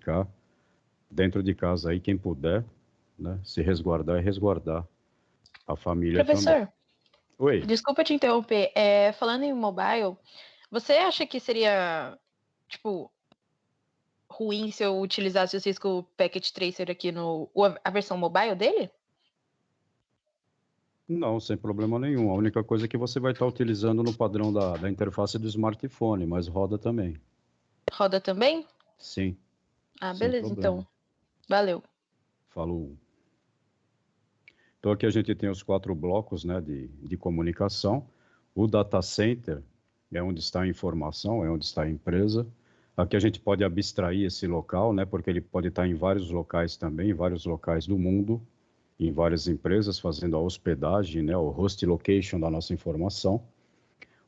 ficar dentro de casa aí, quem puder, né, se resguardar e resguardar a família também. Professor, Oi. desculpa te interromper. Falando em mobile, você acha que seria, tipo, ruim se eu utilizasse o Cisco Packet Tracer aqui a versão mobile dele? Não, sem problema nenhum. A única coisa é que você vai estar utilizando no padrão da interface do smartphone, mas roda também. Roda também? Sim, Ah, sem beleza, problema. então. Valeu. Falou. Então aqui a gente tem os 4 blocos, né, de comunicação. O data center é onde está a informação, é onde está a empresa. Aqui a gente pode abstrair esse local, né, porque ele pode estar em vários locais também, em vários locais do mundo, em várias empresas, fazendo a hospedagem, né, o host location da nossa informação.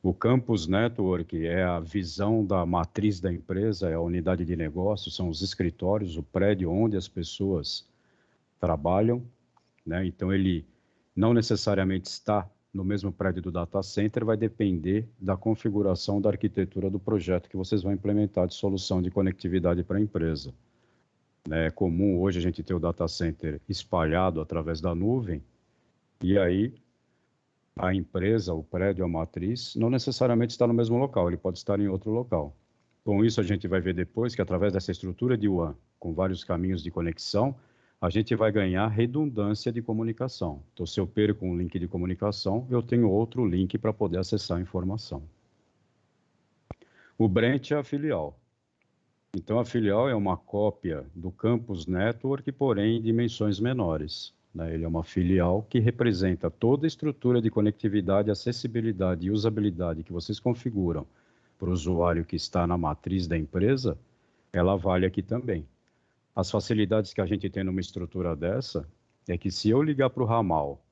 O Campus Network é a visão da matriz da empresa, é a unidade de negócio, são os escritórios, o prédio onde as pessoas trabalham, né? Então, ele não necessariamente está no mesmo prédio do data center, vai depender da configuração da arquitetura do projeto que vocês vão implementar de solução de conectividade para a empresa. É comum hoje a gente ter o data center espalhado através da nuvem, e aí a empresa, o prédio, a matriz, não necessariamente está no mesmo local, ele pode estar em outro local. Com isso, a gente vai ver depois que, através dessa estrutura de WAN, com vários caminhos de conexão, a gente vai ganhar redundância de comunicação. Então, se eu perco um link de comunicação, eu tenho outro link para poder acessar a informação. O branch é a filial. Então, a filial é uma cópia do Campus Network, porém em dimensões menores. Ele é uma filial que representa toda a estrutura de conectividade, acessibilidade e usabilidade que vocês configuram para o usuário que está na matriz da empresa, ela vale aqui também. As facilidades que a gente tem numa estrutura dessa é que se eu ligar para o ramal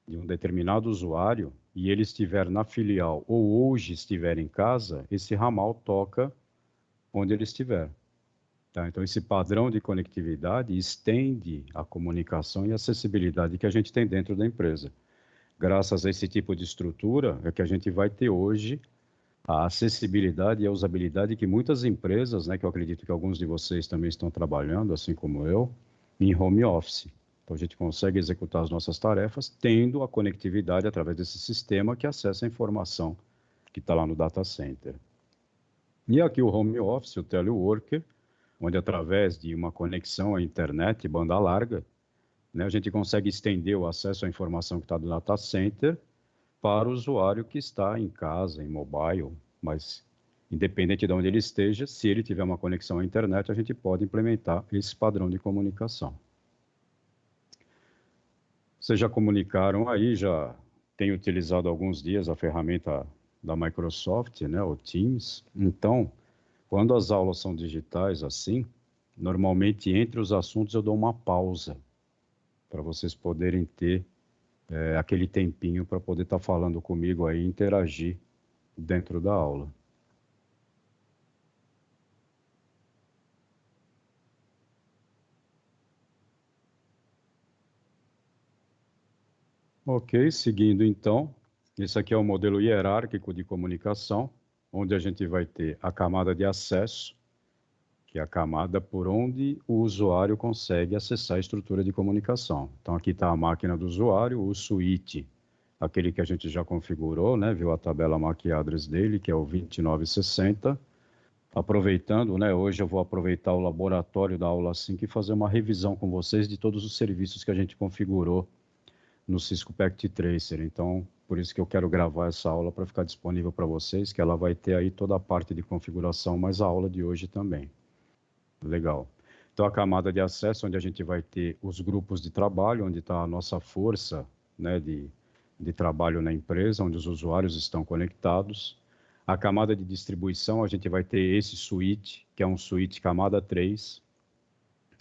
de um determinado usuário e ele estiver na filial ou hoje estiver em casa, esse ramal toca onde ele estiver. Tá? Então, esse padrão de conectividade estende a comunicação e acessibilidade que a gente tem dentro da empresa. Graças a esse tipo de estrutura, é que a gente vai ter hoje a acessibilidade e a usabilidade que muitas empresas, né, que eu acredito que alguns de vocês também estão trabalhando, assim como eu, em home office. Então, a gente consegue executar as nossas tarefas tendo a conectividade através desse sistema que acessa a informação que está lá no data center. E aqui o home office, o teleworker, onde através de uma conexão à internet, banda larga, né, a gente consegue estender o acesso à informação que está do data center para o usuário que está em casa, em mobile, mas independente de onde ele esteja, se ele tiver uma conexão à internet, a gente pode implementar esse padrão de comunicação. Vocês já comunicaram aí, já tem utilizado há alguns dias a ferramenta da Microsoft, né, o Teams. Então, quando as aulas são digitais assim, normalmente entre os assuntos eu dou uma pausa para vocês poderem ter aquele tempinho para poder estar falando comigo aí, interagir dentro da aula. Ok, seguindo então, esse aqui é o modelo hierárquico de comunicação, onde a gente vai ter a camada de acesso, que é a camada por onde o usuário consegue acessar a estrutura de comunicação. Então aqui está a máquina do usuário, o switch, aquele que a gente já configurou, né? Viu a tabela MAC address dele, que é o 2960. Aproveitando, né? Hoje eu vou aproveitar o laboratório da aula 5 e fazer uma revisão com vocês de todos os serviços que a gente configurou no Cisco Packet Tracer. Então, por isso que eu quero gravar essa aula para ficar disponível para vocês, que ela vai ter aí toda a parte de configuração, mas a aula de hoje também. Legal. Então, a camada de acesso, onde a gente vai ter os grupos de trabalho, onde está a nossa força, né, de trabalho na empresa, onde os usuários estão conectados. A camada de distribuição, a gente vai ter esse switch, que é um switch camada 3.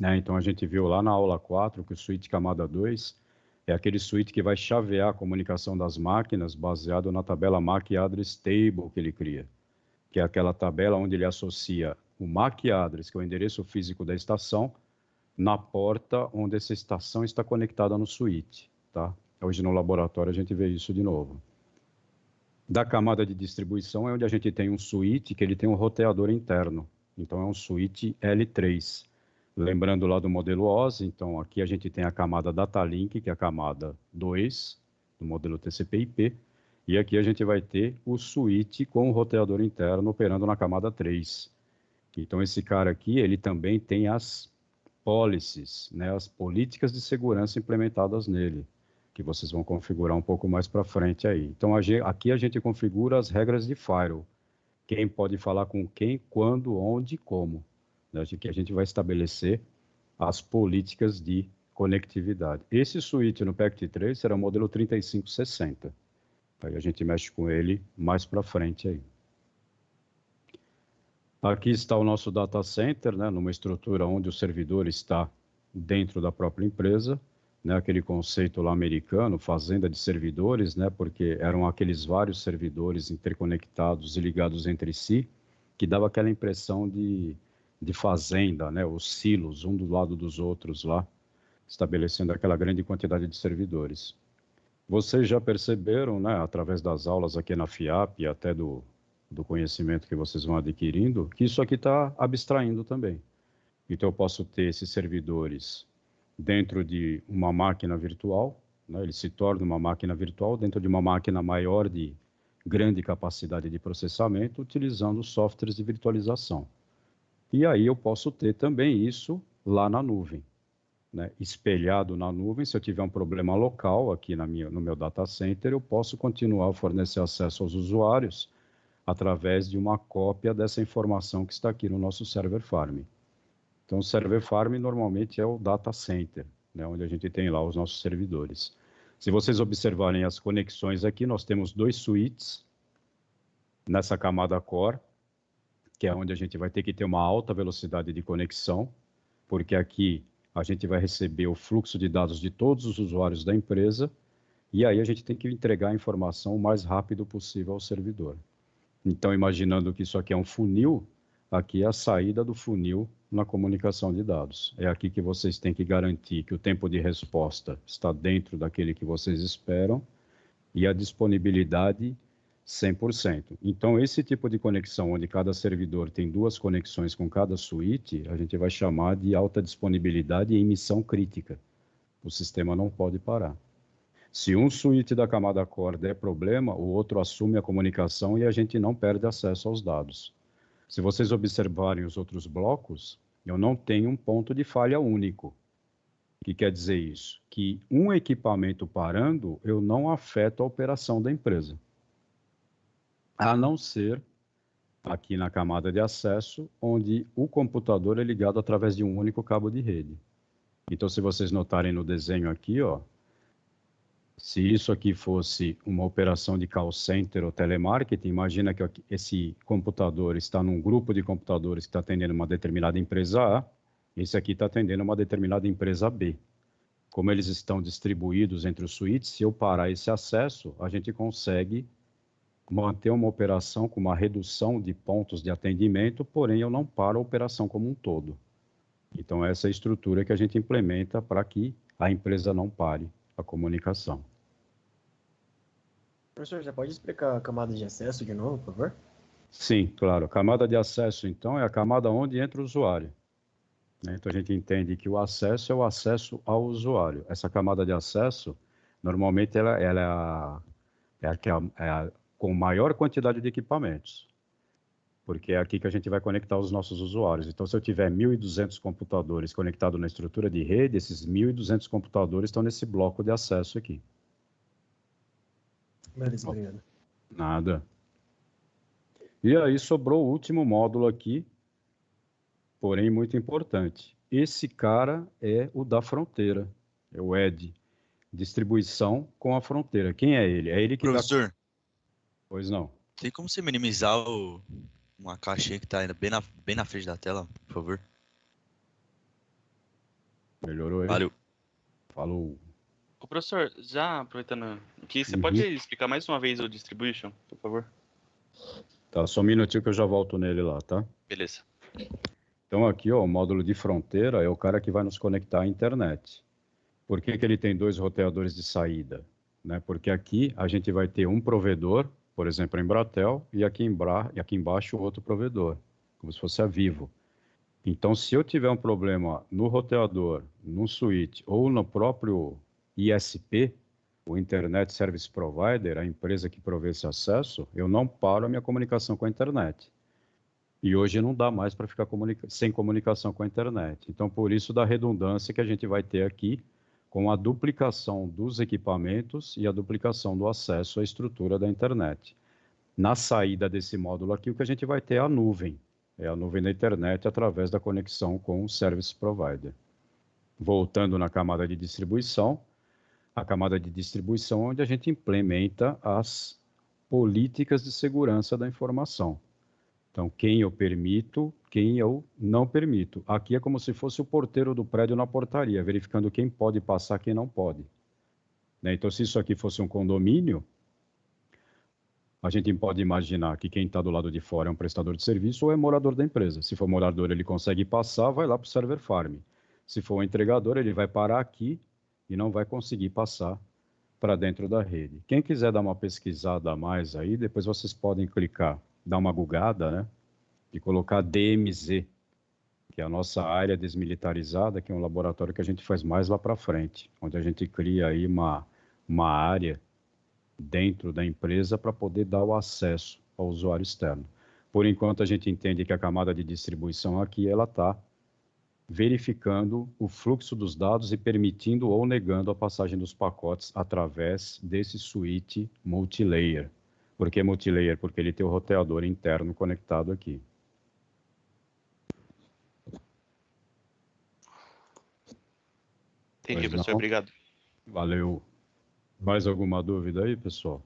Né? Então, a gente viu lá na aula 4 que o switch camada 2 é aquele switch que vai chavear a comunicação das máquinas baseado na tabela MAC Address Table que ele cria, que é aquela tabela onde ele associa o MAC Address, que é o endereço físico da estação, na porta onde essa estação está conectada no switch. Tá? Hoje no laboratório a gente vê isso de novo. Da camada de distribuição é onde a gente tem um switch que ele tem um roteador interno. então é um switch L3. Lembrando lá do modelo OSI, então aqui a gente tem a camada Data Link, que é a camada 2 do modelo TCP/IP, e aqui a gente vai ter o switch com o roteador interno operando na camada 3. Então esse cara aqui, ele também tem as policies, né, as políticas de segurança implementadas nele, que vocês vão configurar um pouco mais para frente aí. Então aqui a gente configura as regras de firewall. Quem pode falar com quem, quando, onde e como. Que a gente vai estabelecer as políticas de conectividade. Esse switch no Packet 3 será o modelo 3560. Aí a gente mexe com ele mais para frente aí. Aqui está o nosso data center, né, numa estrutura onde o servidor está dentro da própria empresa, né, aquele conceito lá americano, fazenda de servidores, né, porque eram aqueles vários servidores interconectados e ligados entre si, que dava aquela impressão de fazenda, né, os silos, um do lado dos outros lá, estabelecendo aquela grande quantidade de servidores. Vocês já perceberam, né, através das aulas aqui na FIAP e até do conhecimento que vocês vão adquirindo, que isso aqui está abstraindo também. Então, eu posso ter esses servidores dentro de uma máquina virtual, né, ele se torna uma máquina virtual dentro de uma máquina maior de grande capacidade de processamento, utilizando softwares de virtualização. E aí eu posso ter também isso lá na nuvem, né, espelhado na nuvem. Se eu tiver um problema local aqui no meu data center, eu posso continuar a fornecer acesso aos usuários através de uma cópia dessa informação que está aqui no nosso server farm. Então, o server farm normalmente é o data center, né, onde a gente tem lá os nossos servidores. Se vocês observarem as conexões aqui, nós temos 2 switches nessa camada core, que é onde a gente vai ter que ter uma alta velocidade de conexão, porque aqui a gente vai receber o fluxo de dados de todos os usuários da empresa, e aí a gente tem que entregar a informação o mais rápido possível ao servidor. Então, imaginando que isso aqui é um funil, aqui é a saída do funil na comunicação de dados. É aqui que vocês têm que garantir que o tempo de resposta está dentro daquele que vocês esperam e a disponibilidade 100%. Então, esse tipo de conexão, onde cada servidor tem 2 conexões com cada switch, a gente vai chamar de alta disponibilidade e emissão crítica. O sistema não pode parar. Se um switch da camada core der problema, o outro assume a comunicação e a gente não perde acesso aos dados. Se vocês observarem os outros blocos, eu não tenho um ponto de falha único. O que quer dizer isso? Que um equipamento parando, eu não afeto a operação da empresa. A não ser aqui na camada de acesso, onde o computador é ligado através de um único cabo de rede. Então, se vocês notarem no desenho aqui, ó, se isso aqui fosse uma operação de call center ou telemarketing, imagina que esse computador está num grupo de computadores que está atendendo uma determinada empresa A, esse aqui está atendendo uma determinada empresa B. Como eles estão distribuídos entre os suítes, se eu parar esse acesso, a gente consegue manter uma operação com uma redução de pontos de atendimento, porém eu não paro a operação como um todo. Então, essa é a estrutura que a gente implementa para que a empresa não pare a comunicação. Professor, já pode explicar a camada de acesso de novo, por favor? Sim, claro. A camada de acesso, então, é a camada onde entra o usuário. Então, a gente entende que o acesso é o acesso ao usuário. Essa camada de acesso, normalmente, ela é a com maior quantidade de equipamentos, porque é aqui que a gente vai conectar os nossos usuários. Então, se eu tiver 1.200 computadores conectados na estrutura de rede, esses 1.200 computadores estão nesse bloco de acesso aqui. Beleza, obrigado. Nada. E aí sobrou o último módulo aqui, porém muito importante. Esse cara é o da fronteira, é o ED, distribuição com a fronteira. Quem é ele? É ele que Professor, Pois não. tem como você minimizar uma caixinha que está ainda bem na frente da tela, por favor? Melhorou aí? Valeu. Falou. Ô, professor, já aproveitando aqui, você pode explicar mais uma vez o distribution, por favor? Tá, só um minutinho que eu já volto nele lá, tá? Beleza. Então aqui, ó, o módulo de fronteira é o cara que vai nos conectar à internet. Por que que ele tem 2 roteadores de saída? Né? Porque aqui a gente vai ter um provedor, por exemplo, a Embratel, e aqui embaixo outro provedor. como se fosse a Vivo. Então, se eu tiver um problema no roteador, no switch ou no próprio ISP, o Internet Service Provider, a empresa que provê esse acesso, eu não paro a minha comunicação com a internet. E hoje não dá mais para ficar sem comunicação com a internet. Então, por isso da redundância que a gente vai ter aqui com a duplicação dos equipamentos e a duplicação do acesso à estrutura da internet. Na saída desse módulo aqui, o que a gente vai ter é a nuvem. É a nuvem da internet através da conexão com o Service Provider. Voltando na camada de distribuição, a camada de distribuição onde a gente implementa as políticas de segurança da informação. Então, quem eu permito, quem eu não permito. Aqui é como se fosse o porteiro do prédio na portaria, verificando quem pode passar, quem não pode. Né? Então, se isso aqui fosse um condomínio, a gente pode imaginar que quem está do lado de fora é um prestador de serviço ou é morador da empresa. Se for morador, ele consegue passar, vai lá para o server farm. Se for um entregador, ele vai parar aqui e não vai conseguir passar para dentro da rede. Quem quiser dar uma pesquisada a mais aí, depois vocês podem clicar, dar uma googada, né? E colocar DMZ, que é a nossa área desmilitarizada, que é um laboratório que a gente faz mais lá para frente, onde a gente cria aí uma área dentro da empresa para poder dar o acesso ao usuário externo. Por enquanto, a gente entende que a camada de distribuição aqui, ela está verificando o fluxo dos dados e permitindo ou negando a passagem dos pacotes através desse switch multilayer. Por que multilayer? Porque ele tem o roteador interno conectado aqui. Entendi, Pois professor. não? Obrigado. Valeu. Mais alguma dúvida aí, pessoal?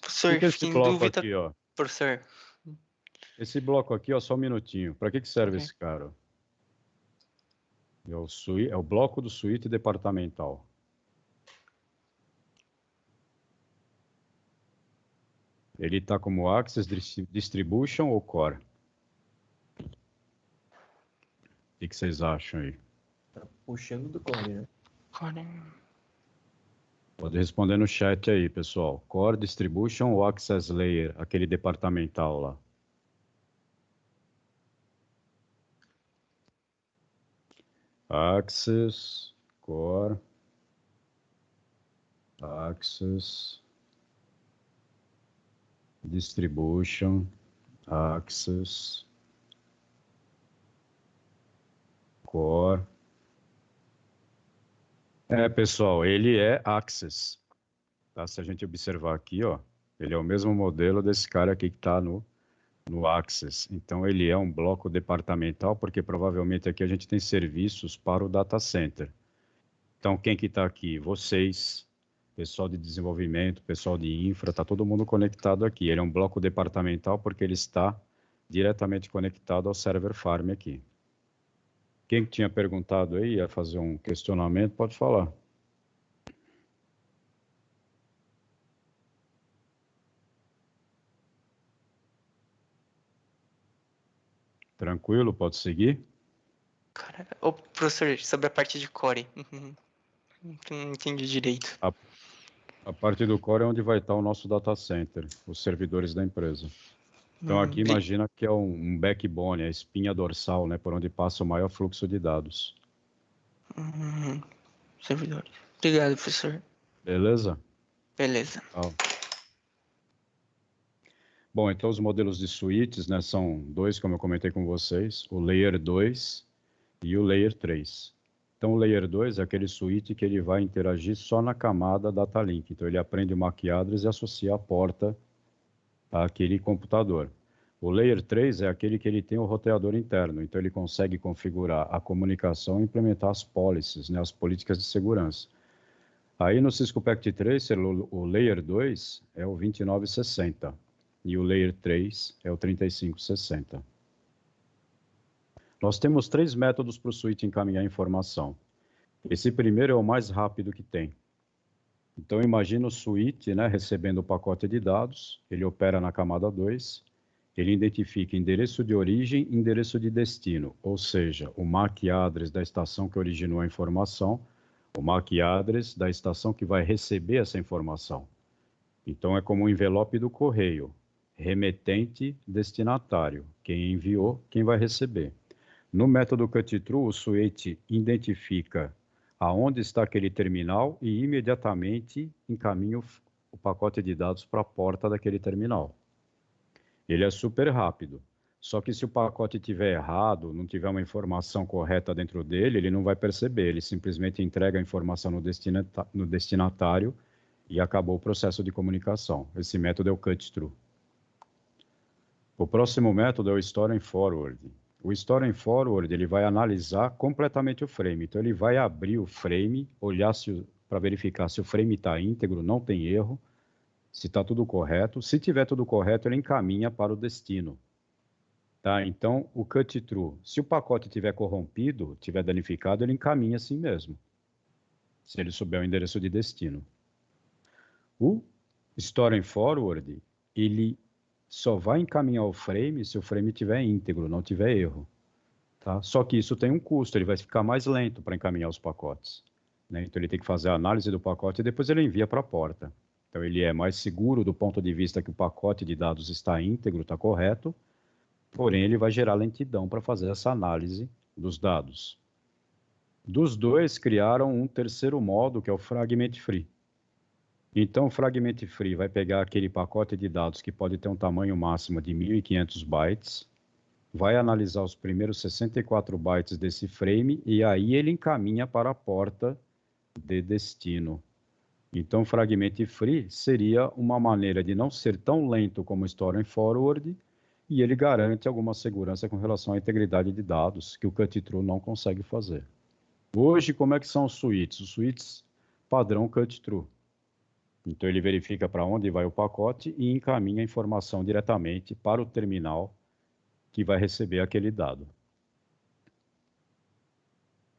Professor, O que é esse fiquei em bloco dúvida, aqui, ó? professor. Esse bloco aqui, ó, só um minutinho. Para que serve Ok. esse cara? É o bloco do suíte departamental. Ele está como Access Distribution ou Core? O que vocês acham aí? Tá puxando do core, né? Pode responder no chat aí, pessoal. Core Distribution ou Access Layer, aquele departamental lá? Access, Core, Access, Distribution, Access, Core. Pessoal, ele é Access. Tá? Se a gente observar aqui, ó, ele é o mesmo modelo desse cara aqui que está no Access. Então, ele é um bloco departamental, porque provavelmente aqui a gente tem serviços para o data center. Então, quem que está aqui? Vocês, pessoal de desenvolvimento, pessoal de infra, está todo mundo conectado aqui. Ele é um bloco departamental porque ele está diretamente conectado ao server farm aqui. Quem tinha perguntado aí, ia fazer um questionamento, pode falar. Tranquilo, pode seguir? Cara, ô, professor, sobre a parte de core. Não entendi direito. A parte do core é onde vai estar o nosso data center, os servidores da empresa. Então aqui imagina que é um backbone, a espinha dorsal, né, por onde passa o maior fluxo de dados. Servidores. Obrigado, professor. Beleza? Beleza. Bom, então os modelos de suítes, né, são dois, como eu comentei com vocês, o Layer 2 e o Layer 3. Então o Layer 2 é aquele suíte que ele vai interagir só na camada Data Link. Então ele aprende o MAC address e associa a porta àquele computador. O Layer 3 é aquele que ele tem o roteador interno, então ele consegue configurar a comunicação e implementar as policies, né, as políticas de segurança. Aí no Cisco Packet Tracer, o Layer 2 é o 2960 e o Layer 3 é o 3560. Nós temos 3 métodos para o switch encaminhar informação. Esse primeiro é o mais rápido que tem. Então imagina o switch, né, recebendo o pacote de dados, ele opera na camada 2, ele identifica endereço de origem e endereço de destino, ou seja, o MAC address da estação que originou a informação, o MAC address da estação que vai receber essa informação. Então é como um envelope do correio. remetente, destinatário. Quem enviou, quem vai receber. No método cut-through, o switch identifica aonde está aquele terminal e imediatamente encaminha o pacote de dados para a porta daquele terminal. Ele é super rápido. Só que se o pacote estiver errado, não tiver uma informação correta dentro dele, ele não vai perceber. Ele simplesmente entrega a informação no destinatário e acabou o processo de comunicação. Esse método é o cut-through. O próximo método é o store and forward. O store and forward ele vai analisar completamente o frame. Então, ele vai abrir o frame, olhar para verificar se o frame está íntegro, não tem erro, se está tudo correto. Se tiver tudo correto, ele encaminha para o destino. Tá? Então, o cut-through, se o pacote estiver corrompido, estiver danificado, ele encaminha assim mesmo, se ele souber o endereço de destino. O store and forward, ele só vai encaminhar o frame se o frame estiver íntegro, não tiver erro. Tá? Só que isso tem um custo, ele vai ficar mais lento para encaminhar os pacotes. Né? Então, ele tem que fazer a análise do pacote e depois ele envia para a porta. Então, ele é mais seguro do ponto de vista que o pacote de dados está íntegro, está correto, porém, ele vai gerar lentidão para fazer essa análise dos dados. Dos dois, criaram um terceiro modo, que é o Fragment Free. Então, o Fragment Free vai pegar aquele pacote de dados que pode ter um tamanho máximo de 1.500 bytes, vai analisar os primeiros 64 bytes desse frame e aí ele encaminha para a porta de destino. Então, o Fragment Free seria uma maneira de não ser tão lento como o Store and Forward, e ele garante alguma segurança com relação à integridade de dados, que o cut-through não consegue fazer. Hoje, como é que são os switches? Os switches padrão cut-through. Então, ele verifica para onde vai o pacote e encaminha a informação diretamente para o terminal que vai receber aquele dado.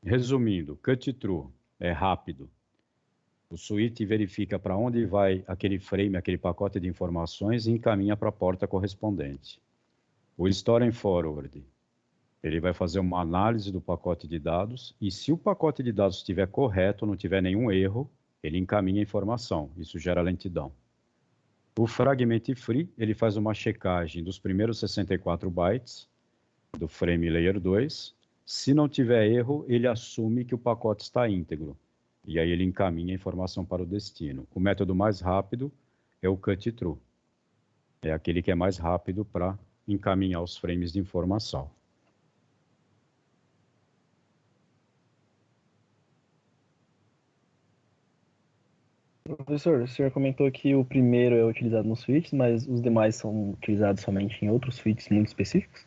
Resumindo, cut-through é rápido. O switch verifica para onde vai aquele frame, aquele pacote de informações e encaminha para a porta correspondente. O Store and Forward, ele vai fazer uma análise do pacote de dados e se o pacote de dados estiver correto, não tiver nenhum erro, ele encaminha a informação. Isso gera lentidão. O Fragment Free, ele faz uma checagem dos primeiros 64 bytes do frame Layer 2. Se não tiver erro, ele assume que o pacote está íntegro. E aí ele encaminha a informação para o destino. O método mais rápido é o cut-through. É aquele que é mais rápido para encaminhar os frames de informação. Professor, o senhor comentou que o primeiro é utilizado nos switches, mas os demais são utilizados somente em outros switches muito específicos?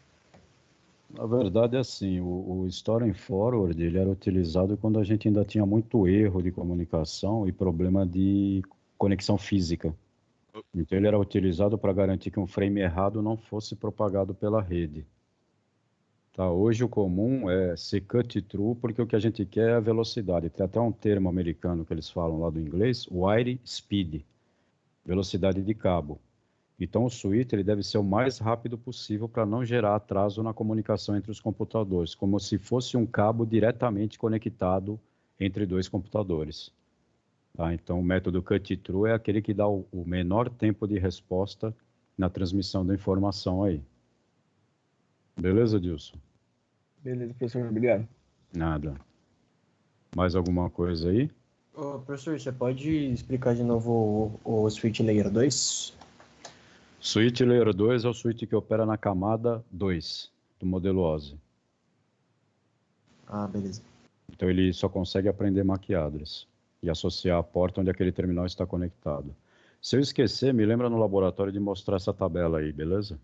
Na verdade, é assim, o Store and Forward ele era utilizado quando a gente ainda tinha muito erro de comunicação e problema de conexão física. Então, ele era utilizado para garantir que um frame errado não fosse propagado pela rede. Tá? Hoje, o comum é ser cut-through, porque o que a gente quer é a velocidade. Tem até um termo americano que eles falam lá do inglês, wire speed, velocidade de cabo. Então, o switch ele deve ser o mais rápido possível para não gerar atraso na comunicação entre os computadores, como se fosse um cabo diretamente conectado entre dois computadores. Tá? Então, o método cut-through é aquele que dá o menor tempo de resposta na transmissão da informação aí. Beleza, Dilson? Beleza, professor, obrigado. Nada. Mais alguma coisa aí? Ô, professor, você pode explicar de novo o switch layer 2? Switch Layer 2 é o switch que opera na camada 2 do modelo OSI. Ah, beleza. Então, ele só consegue aprender MAC address e associar a porta onde aquele terminal está conectado. Se eu esquecer, me lembra no laboratório de mostrar essa tabela aí, beleza?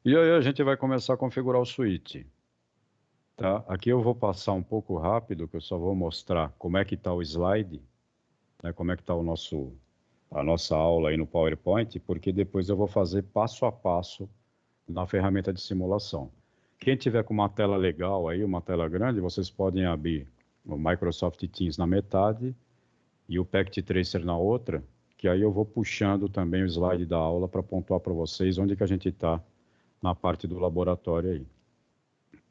E aí a gente vai começar a configurar o switch. Tá? Aqui eu vou passar um pouco rápido, que eu só vou mostrar como é que está o slide, né, como é que está a nossa aula aí no PowerPoint, porque depois eu vou fazer passo a passo na ferramenta de simulação. Quem tiver com uma tela legal aí, uma tela grande, vocês podem abrir o Microsoft Teams na metade e o Packet Tracer na outra, que aí eu vou puxando também o slide da aula para pontuar para vocês onde que a gente está na parte do laboratório aí.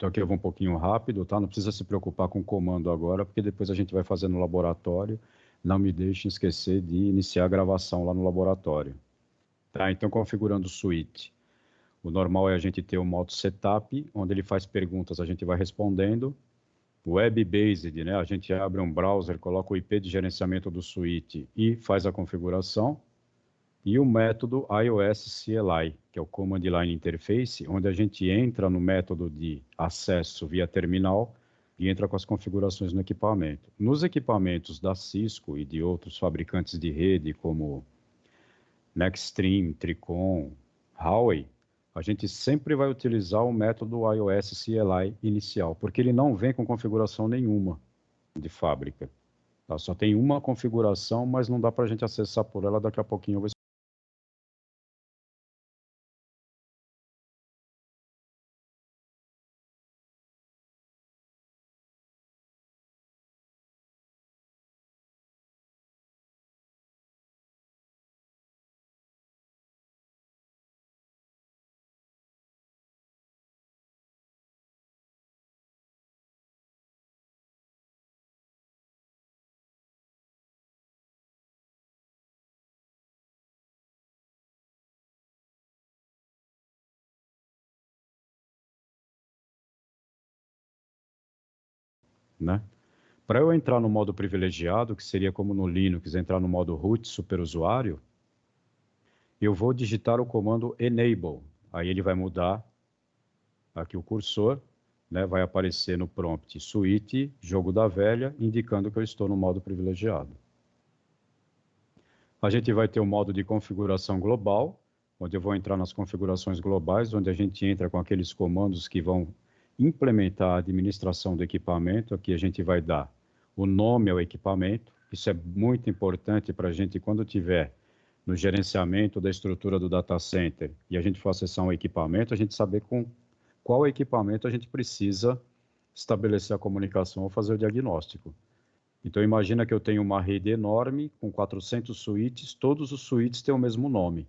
Então aqui eu vou um pouquinho rápido, tá? Não precisa se preocupar com o comando agora, porque depois a gente vai fazer no laboratório. Não me deixe esquecer de iniciar a gravação lá no laboratório. Tá? Então configurando o switch. O normal é a gente ter o modo setup, onde ele faz perguntas, a gente vai respondendo. Web-based, né? A gente abre um browser, coloca o IP de gerenciamento do switch e faz a configuração. E o método iOS CLI, que é o Command Line Interface, onde a gente entra no método de acesso via terminal e entra com as configurações no equipamento. Nos equipamentos da Cisco e de outros fabricantes de rede, como Nextstream, Tricon, Huawei, a gente sempre vai utilizar o método iOS CLI inicial, porque ele não vem com configuração nenhuma de fábrica. Tá? Só tem uma configuração, mas não dá para a gente acessar por ela. Daqui a pouquinho eu vou. Né? Para eu entrar no modo privilegiado, que seria como no Linux, entrar no modo root superusuário, eu vou digitar o comando enable. Aí ele vai mudar aqui o cursor, né? Vai aparecer no prompt suite, jogo da velha, indicando que eu estou no modo privilegiado. A gente vai ter o modo de configuração global, onde eu vou entrar nas configurações globais, onde a gente entra com aqueles comandos que vão implementar a administração do equipamento. Aqui a gente vai dar o nome ao equipamento. Isso é muito importante para a gente, quando tiver no gerenciamento da estrutura do data center e a gente for acessar um equipamento, a gente saber com qual equipamento a gente precisa estabelecer a comunicação ou fazer o diagnóstico. Então, imagina que eu tenho uma rede enorme com 400 switches, todos os switches têm o mesmo nome.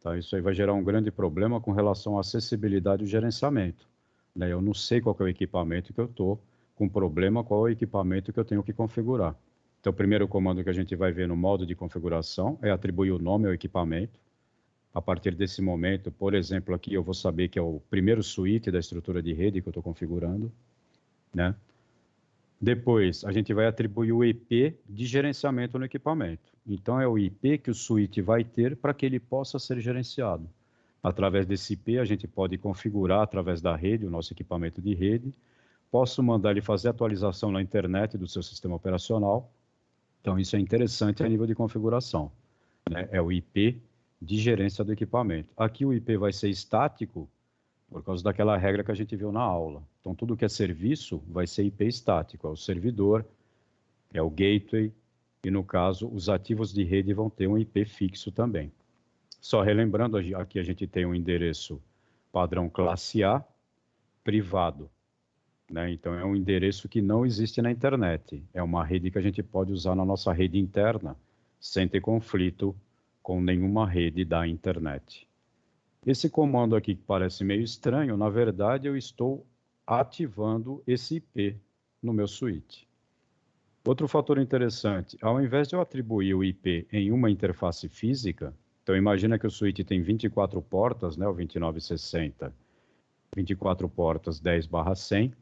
Tá? Isso aí vai gerar um grande problema com relação à acessibilidade e gerenciamento. Né? Eu não sei qual que é o equipamento que eu estou com problema, qual é o equipamento que eu tenho que configurar. Então, o primeiro comando que a gente vai ver no modo de configuração é atribuir o nome ao equipamento. A partir desse momento, por exemplo, aqui eu vou saber que é o primeiro switch da estrutura de rede que eu estou configurando. Né? Depois, a gente vai atribuir o IP de gerenciamento no equipamento. Então, é o IP que o switch vai ter para que ele possa ser gerenciado. Através desse IP, a gente pode configurar através da rede, o nosso equipamento de rede. Posso mandar ele fazer atualização na internet do seu sistema operacional. Então, isso é interessante a nível de configuração. Né? É o IP de gerência do equipamento. Aqui o IP vai ser estático, por causa daquela regra que a gente viu na aula. Então, tudo que é serviço vai ser IP estático. É o servidor, é o gateway, e no caso, os ativos de rede vão ter um IP fixo também. Só relembrando, aqui a gente tem um endereço padrão classe A, privado. Né? Então, é um endereço que não existe na internet. É uma rede que a gente pode usar na nossa rede interna, sem ter conflito com nenhuma rede da internet. Esse comando aqui, que parece meio estranho, na verdade, eu estou ativando esse IP no meu switch. Outro fator interessante, ao invés de eu atribuir o IP em uma interface física, então imagina que o switch tem 24 portas, né, o 2960, 24 portas 10/100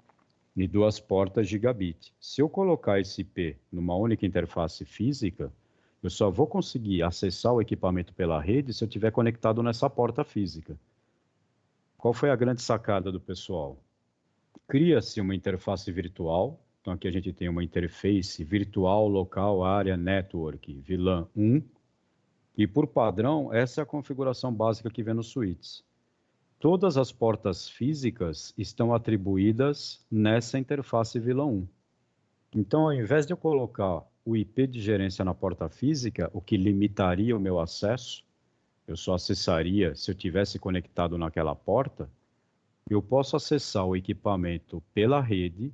e 2 portas gigabit. Se eu colocar esse IP numa única interface física, eu só vou conseguir acessar o equipamento pela rede se eu estiver conectado nessa porta física. Qual foi a grande sacada do pessoal? Cria-se uma interface virtual. Então, aqui a gente tem uma interface virtual, local, área, network, VLAN 1. E, por padrão, essa é a configuração básica que vem nos switches. Todas as portas físicas estão atribuídas nessa interface VLAN 1. Então, ao invés de eu colocar o IP de gerência na porta física, o que limitaria o meu acesso, eu só acessaria se eu tivesse conectado naquela porta, eu posso acessar o equipamento pela rede,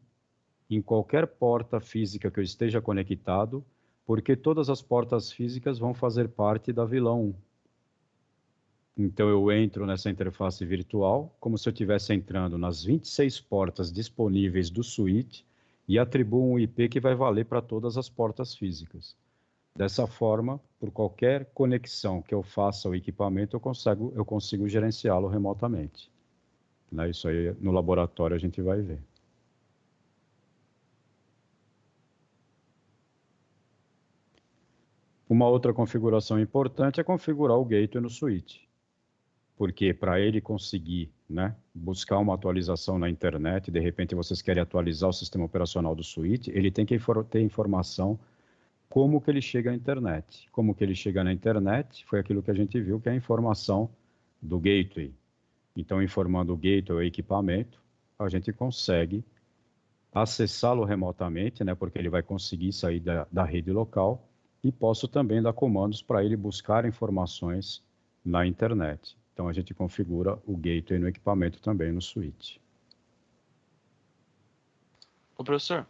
em qualquer porta física que eu esteja conectado, porque todas as portas físicas vão fazer parte da VLAN 1. Então, eu entro nessa interface virtual como se eu estivesse entrando nas 26 portas disponíveis do switch e atribuo um IP que vai valer para todas as portas físicas. Dessa forma, por qualquer conexão que eu faça ao equipamento, eu consigo gerenciá-lo remotamente. Né? Isso aí, no laboratório, a gente vai ver. Uma outra configuração importante é configurar o gateway no switch. Porque para ele conseguir, né, buscar uma atualização na internet, de repente vocês querem atualizar o sistema operacional do switch, ele tem que ter informação como que ele chega à internet. Como que ele chega na internet foi aquilo que a gente viu, que é a informação do gateway. Então, informando o gateway, o equipamento, a gente consegue acessá-lo remotamente, né, porque ele vai conseguir sair da rede local, e posso também dar comandos para ele buscar informações na internet. Então, a gente configura o gateway no equipamento também no switch. Ô, professor,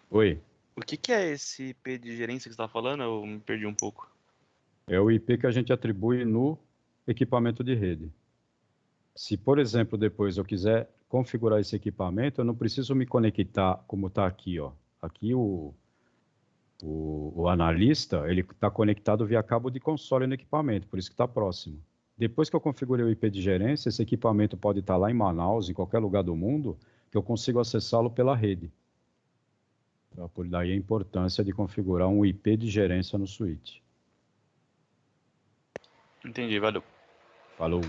Oi, o que é esse IP de gerência que você está falando? Eu me perdi um pouco. é o IP que a gente atribui no equipamento de rede. Se, por exemplo, depois eu quiser configurar esse equipamento, eu não preciso me conectar como está aqui, ó. Aqui o analista, ele está conectado via cabo de console no equipamento, por isso que está próximo. Depois que eu configurei o IP de gerência, esse equipamento pode estar lá em Manaus, em qualquer lugar do mundo, que eu consigo acessá-lo pela rede. Então, por daí a importância de configurar um IP de gerência no switch. Entendi, valeu. Falou.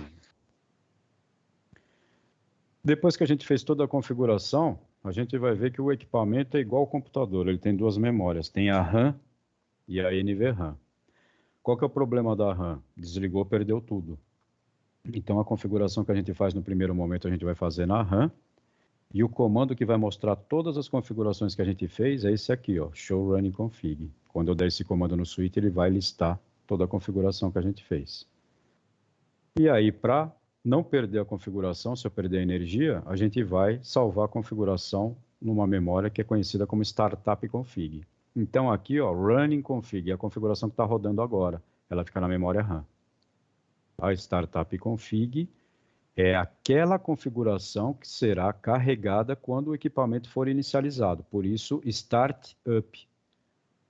Depois que a gente fez toda a configuração, a gente vai ver que o equipamento é igual ao computador, ele tem duas memórias, tem a RAM e a NVRAM. Qual que é o problema da RAM? Desligou, perdeu tudo. Então, a configuração que a gente faz no primeiro momento, a gente vai fazer na RAM, e o comando que vai mostrar todas as configurações que a gente fez é esse aqui, ó, show running config. Quando eu der esse comando no switch, ele vai listar toda a configuração que a gente fez. E aí, para não perder a configuração, se eu perder a energia, a gente vai salvar a configuração numa memória que é conhecida como startup config. Então aqui, ó, running config é a configuração que está rodando agora. Ela fica na memória RAM. A startup config é aquela configuração que será carregada quando o equipamento for inicializado. Por isso, startup.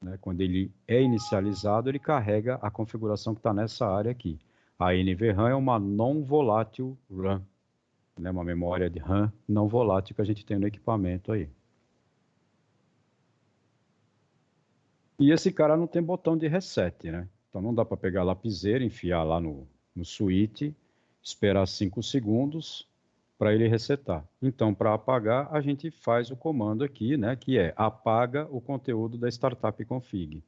Né? Quando ele é inicializado, ele carrega a configuração que está nessa área aqui. A NVRAM é uma non-volátil RAM, né? Uma memória de RAM não volátil que a gente tem no equipamento aí. E esse cara não tem botão de reset, né? Então não dá para pegar a lapiseira, enfiar lá no switch, esperar 5 segundos para ele resetar. Então, para apagar, a gente faz o comando aqui, né? Que é apaga o conteúdo da startup config.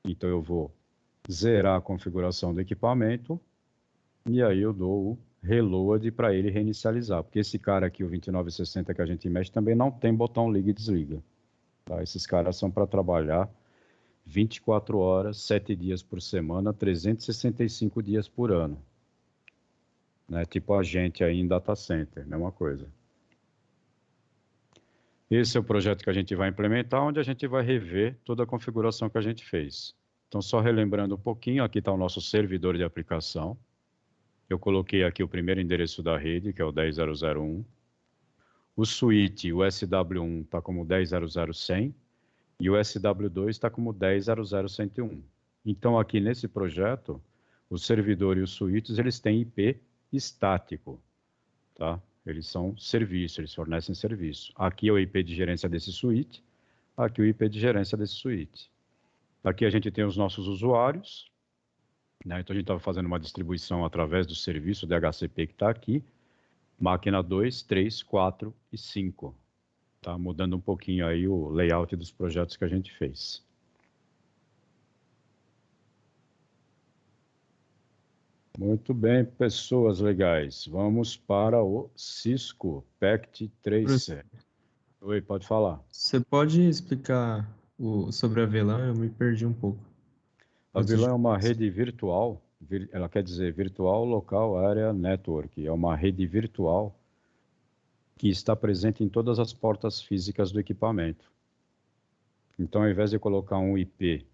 Então eu vou zerar a configuração do equipamento e aí eu dou o reload para ele reinicializar, porque esse cara aqui, o 2960 que a gente mexe, também não tem botão liga e desliga. Tá? Esses caras são para trabalhar 24 horas, 7 dias por semana, 365 dias por ano. Né? Tipo a gente aí em data center, mesma coisa. Esse é o projeto que a gente vai implementar, onde a gente vai rever toda a configuração que a gente fez. Então, só relembrando um pouquinho, aqui está o nosso servidor de aplicação. Eu coloquei aqui o primeiro endereço da rede, que é o 10.0.0.1. O switch, o SW1, está como 10.0.0.100 e o SW2 está como 10.0.0.101. Então, aqui nesse projeto, o servidor e os switches, eles têm IP estático, tá? Eles são serviço, eles fornecem serviço. Aqui é o IP de gerência desse switch, aqui o IP de gerência desse switch. Aqui a gente tem os nossos usuários, né? Então a gente estava fazendo uma distribuição através do serviço DHCP que está aqui, máquina 2, 3, 4 e 5. Tá mudando um pouquinho aí o layout dos projetos que a gente fez. Muito bem, pessoas legais. Vamos para o Cisco Packet Tracer. Oi, pode falar. Você pode explicar sobre a VLAN? Eu me perdi um pouco. A VLAN é uma rede virtual, ela quer dizer Virtual Local Area Network. É uma rede virtual que está presente em todas as portas físicas do equipamento. Então, ao invés de colocar um IP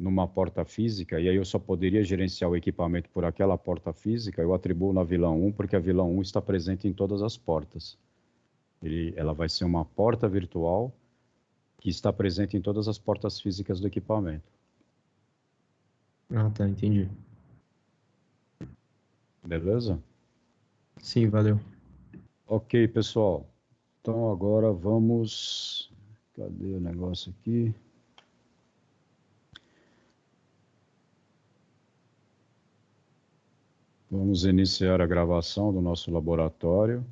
numa porta física, e aí eu só poderia gerenciar o equipamento por aquela porta física, eu atribuo na vilão 1, porque a vilão 1 está presente em todas as portas. Ela vai ser uma porta virtual que está presente em todas as portas físicas do equipamento. Ah, tá, entendi. Beleza? Sim, valeu. Ok, pessoal. Então agora vamos... Cadê o negócio aqui? Vamos iniciar a gravação do nosso laboratório,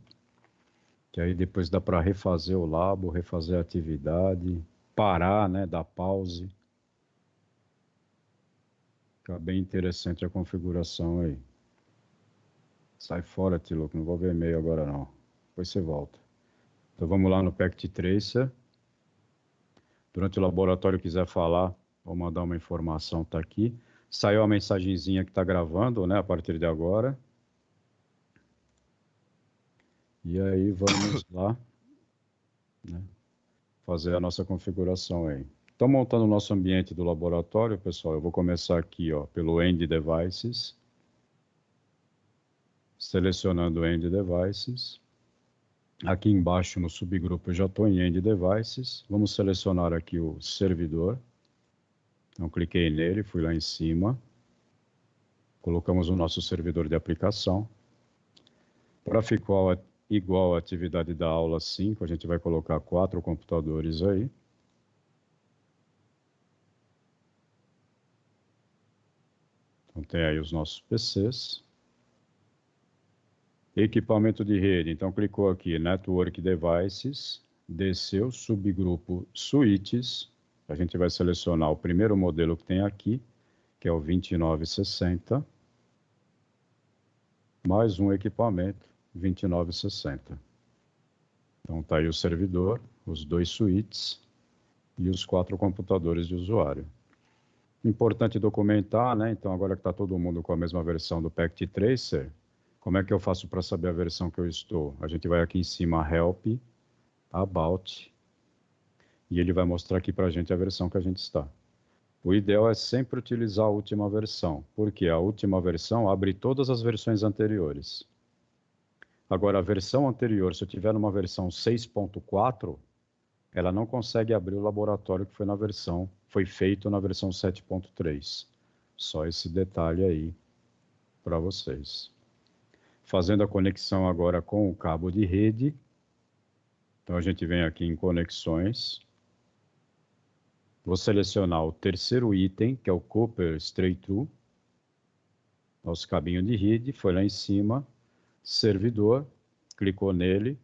que aí depois dá para refazer o labo, refazer a atividade, parar, né, dar pause. Fica bem interessante a configuração aí. Sai fora, Tiloco, não vou ver e-mail agora não. Depois você volta. Então vamos lá no Packet Tracer. Durante o laboratório quiser falar ou mandar uma informação, tá aqui. Saiu a mensagenzinha que está gravando, né, a partir de agora. E aí vamos lá, né, fazer a nossa configuração aí. Então, montando o nosso ambiente do laboratório, pessoal, eu vou começar aqui, ó, pelo End Devices. Selecionando End Devices. Aqui embaixo no subgrupo eu já estou em End Devices. Vamos selecionar aqui o servidor. Então, cliquei nele, fui lá em cima. Colocamos o nosso servidor de aplicação. Para ficar igual à atividade da aula 5, a gente vai colocar 4 computadores aí. Então, tem aí os nossos PCs. Equipamento de rede. Então, clicou aqui, Network Devices. Desceu, subgrupo Switches. A gente vai selecionar o primeiro modelo que tem aqui, que é o 2960. Mais um equipamento, 2960. Então, está aí o servidor, os 2 switches e os 4 computadores de usuário. Importante documentar, né? Então, agora que está todo mundo com a mesma versão do Packet Tracer, como é que eu faço para saber a versão que eu estou? A gente vai aqui em cima, Help, About, e ele vai mostrar aqui para a gente a versão que a gente está. O ideal é sempre utilizar a última versão, porque a última versão abre todas as versões anteriores. Agora, a versão anterior, se eu tiver numa versão 6.4, ela não consegue abrir o laboratório que foi feito na versão 7.3. Só esse detalhe aí para vocês. Fazendo a conexão agora com o cabo de rede. Então, a gente vem aqui em conexões. Vou selecionar o terceiro item, que é o Copper Straight Through. Nosso cabinho de rede, foi lá em cima, servidor, clicou nele,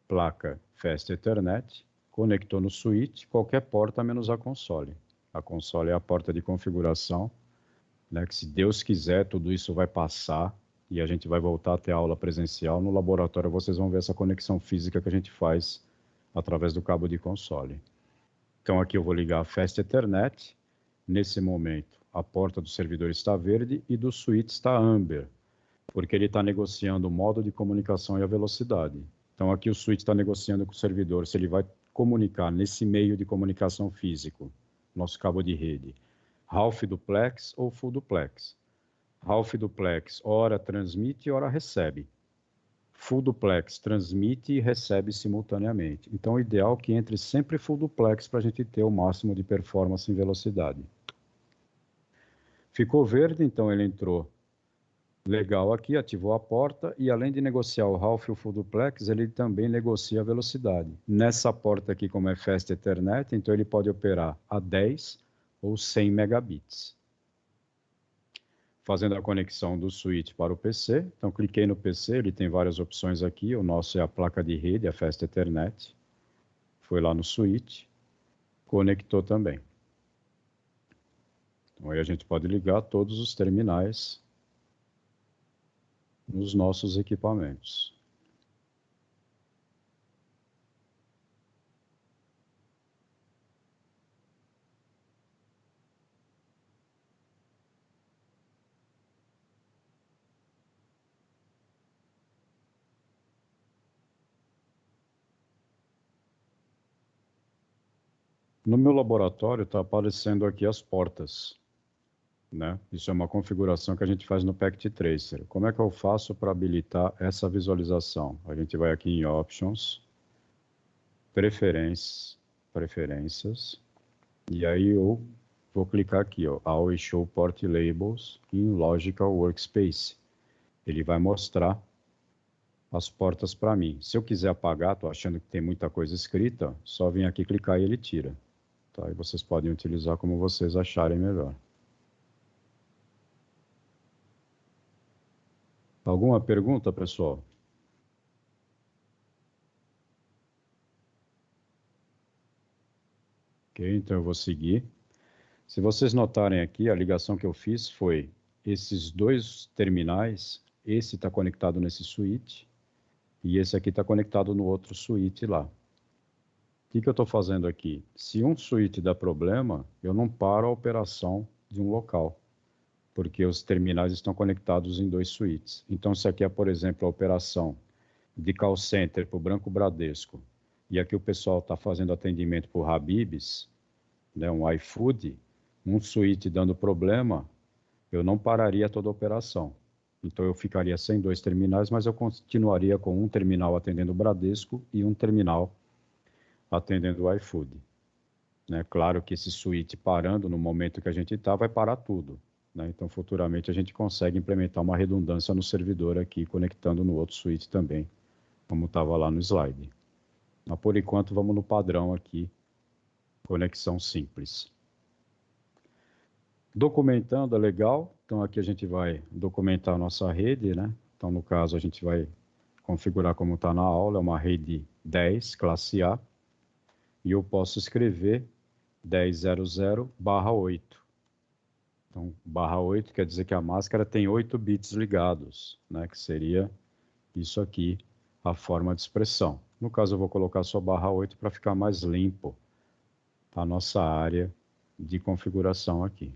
placa Fast Ethernet, conectou no switch, qualquer porta menos a console. A console é a porta de configuração, né, que se Deus quiser, tudo isso vai passar e a gente vai voltar a ter aula presencial. No laboratório vocês vão ver essa conexão física que a gente faz através do cabo de console. Então aqui eu vou ligar a Fast Ethernet. Nesse momento, a porta do servidor está verde e do switch está amber, porque ele está negociando o modo de comunicação e a velocidade. Então aqui o switch está negociando com o servidor se ele vai comunicar nesse meio de comunicação físico, nosso cabo de rede, half duplex ou full duplex. Half duplex, ora transmite, ora recebe. Full duplex transmite e recebe simultaneamente. Então, o ideal é que entre sempre full duplex para a gente ter o máximo de performance em velocidade. Ficou verde, então ele entrou legal aqui, ativou a porta e além de negociar o half e o full duplex, ele também negocia a velocidade. Nessa porta aqui, como é Fast Ethernet, então ele pode operar a 10 ou 100 megabits. Fazendo a conexão do switch para o PC. Então, cliquei no PC, ele tem várias opções aqui. O nosso é a placa de rede, a Fast Ethernet. Foi lá no switch, conectou também. Então, aí a gente pode ligar todos os terminais nos nossos equipamentos. No meu laboratório está aparecendo aqui as portas, né? Isso é uma configuração que a gente faz no Packet Tracer. Como é que eu faço para habilitar essa visualização? A gente vai aqui em Options, Preferências, e aí eu vou clicar aqui, ó, Always Show Port Labels in Logical Workspace. Ele vai mostrar as portas para mim. Se eu quiser apagar, estou achando que tem muita coisa escrita, só vim aqui clicar e ele tira. Tá? E vocês podem utilizar como vocês acharem melhor. Alguma pergunta, pessoal? Ok, então eu vou seguir. Se vocês notarem aqui, a ligação que eu fiz foi esses dois terminais, esse está conectado nesse switch e esse aqui está conectado no outro switch lá. O que eu estou fazendo aqui? Se um switch dá problema, eu não paro a operação de um local, porque os terminais estão conectados em dois switches. Então, se aqui é, por exemplo, a operação de call center para o Banco Bradesco, e aqui o pessoal está fazendo atendimento para o Habib's, né, um iFood, um switch dando problema, eu não pararia toda a operação. Então, eu ficaria sem dois terminais, mas eu continuaria com um terminal atendendo o Bradesco e um terminal atendendo o iFood. Né? Claro que esse switch parando no momento que a gente está, vai parar tudo. Né? Então, futuramente, a gente consegue implementar uma redundância no servidor aqui, conectando no outro switch também, como estava lá no slide. Mas, por enquanto, vamos no padrão aqui, conexão simples. Documentando é legal, então aqui a gente vai documentar a nossa rede, né? Então, no caso, a gente vai configurar como está na aula, é uma rede 10, classe A, e eu posso escrever 10.00/8. Então, /8 quer dizer que a máscara tem 8 bits ligados, né? Que seria isso aqui, a forma de expressão. No caso, eu vou colocar só /8 para ficar mais limpo a nossa área de configuração aqui.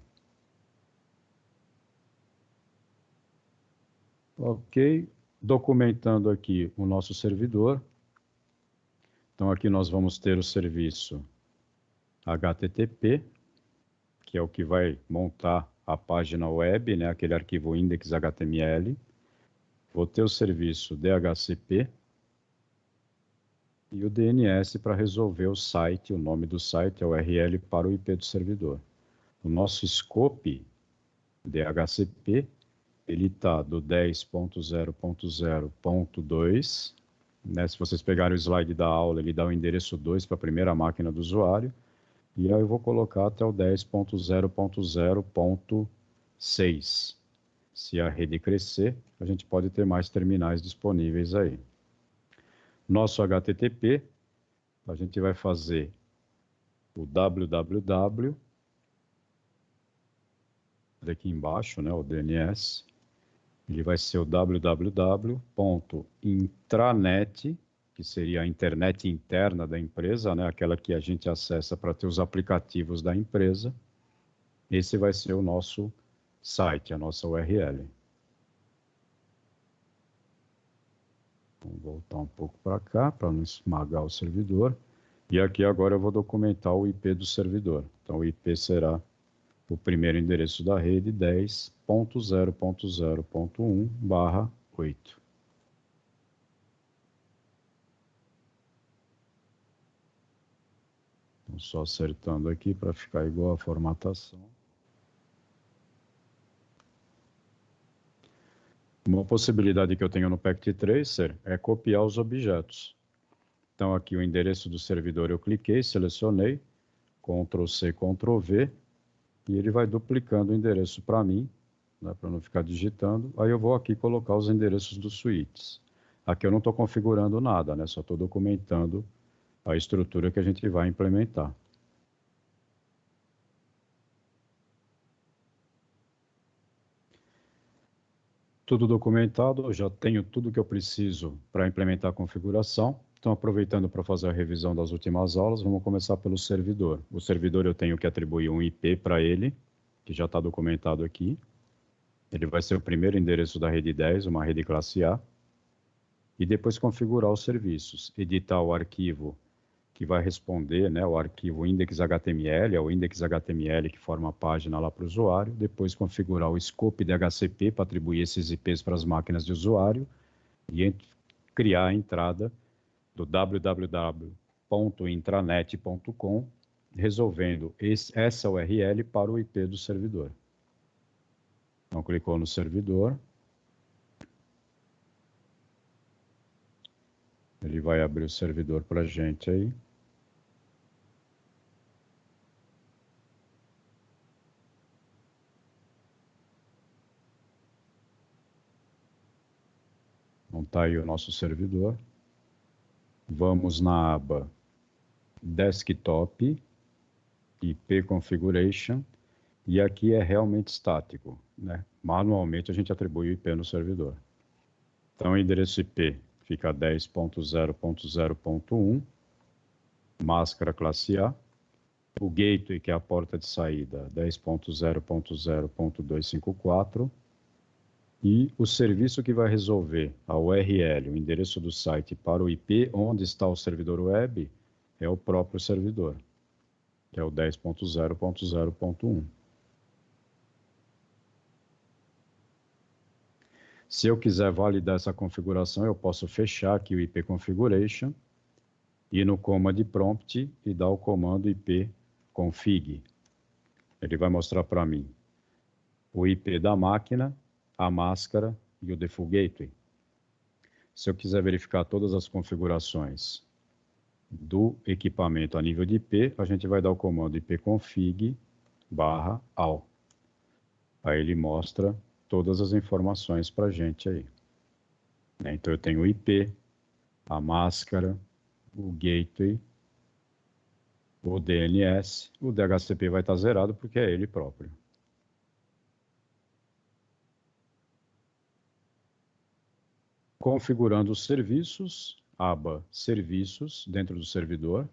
Ok, documentando aqui o nosso servidor. Então, aqui nós vamos ter o serviço HTTP, que é o que vai montar a página web, né, aquele arquivo index.html. Vou ter o serviço DHCP e o DNS para resolver o site, o nome do site, a URL para o IP do servidor. O nosso scope DHCP, ele está do 10.0.0.2, né? Se vocês pegarem o slide da aula, ele dá o endereço 2 para a primeira máquina do usuário, e aí eu vou colocar até o 10.0.0.6. Se a rede crescer, a gente pode ter mais terminais disponíveis aí. Nosso HTTP, a gente vai fazer o www, aqui embaixo, né, o DNS, ele vai ser o www.intranet, que seria a internet interna da empresa, né, aquela que a gente acessa para ter os aplicativos da empresa. Esse vai ser o nosso site, a nossa URL. Vamos voltar um pouco para cá, para não esmagar o servidor. E aqui agora eu vou documentar o IP do servidor. Então o IP será o primeiro endereço da rede, 10.0.0.1/8. Então, só acertando aqui para ficar igual a formatação. Uma possibilidade que eu tenho no Packet Tracer é copiar os objetos. Então, aqui o endereço do servidor eu cliquei, selecionei, Ctrl+C, Ctrl+V, e ele vai duplicando o endereço para mim, né, para não ficar digitando. Aí eu vou aqui colocar os endereços dos switches. Aqui eu não estou configurando nada, né, só estou documentando a estrutura que a gente vai implementar. Tudo documentado, eu já tenho tudo que eu preciso para implementar a configuração. Então, aproveitando para fazer a revisão das últimas aulas, vamos começar pelo servidor. O servidor eu tenho que atribuir um IP para ele, que já está documentado aqui. Ele vai ser o primeiro endereço da rede 10, uma rede classe A. E depois configurar os serviços, editar o arquivo que vai responder, né, o arquivo index.html, é o index.html que forma a página lá para o usuário, depois configurar o scope de HCP para atribuir esses IPs para as máquinas de usuário e criar a entrada do www.intranet.com, resolvendo essa URL para o IP do servidor. Então, clicou no servidor. Ele vai abrir o servidor para a gente aí. Então, está aí o nosso servidor. Vamos na aba Desktop, IP Configuration, e aqui é realmente estático, né? Manualmente a gente atribui o IP no servidor. Então, o endereço IP fica 10.0.0.1, máscara classe A. O gateway, que é a porta de saída, 10.0.0.254. E o serviço que vai resolver a URL, o endereço do site para o IP onde está o servidor web, é o próprio servidor, que é o 10.0.0.1. Se eu quiser validar essa configuração, eu posso fechar aqui o IP Configuration, ir no Command Prompt e dar o comando IP config. Ele vai mostrar para mim o IP da máquina, a máscara e o default gateway. Se eu quiser verificar todas as configurações do equipamento a nível de IP, a gente vai dar o comando ipconfig/all. Aí ele mostra todas as informações para a gente aí. Então eu tenho o IP, a máscara, o gateway, o DNS, o DHCP vai estar zerado porque é ele próprio. Configurando os serviços, aba Serviços dentro do servidor.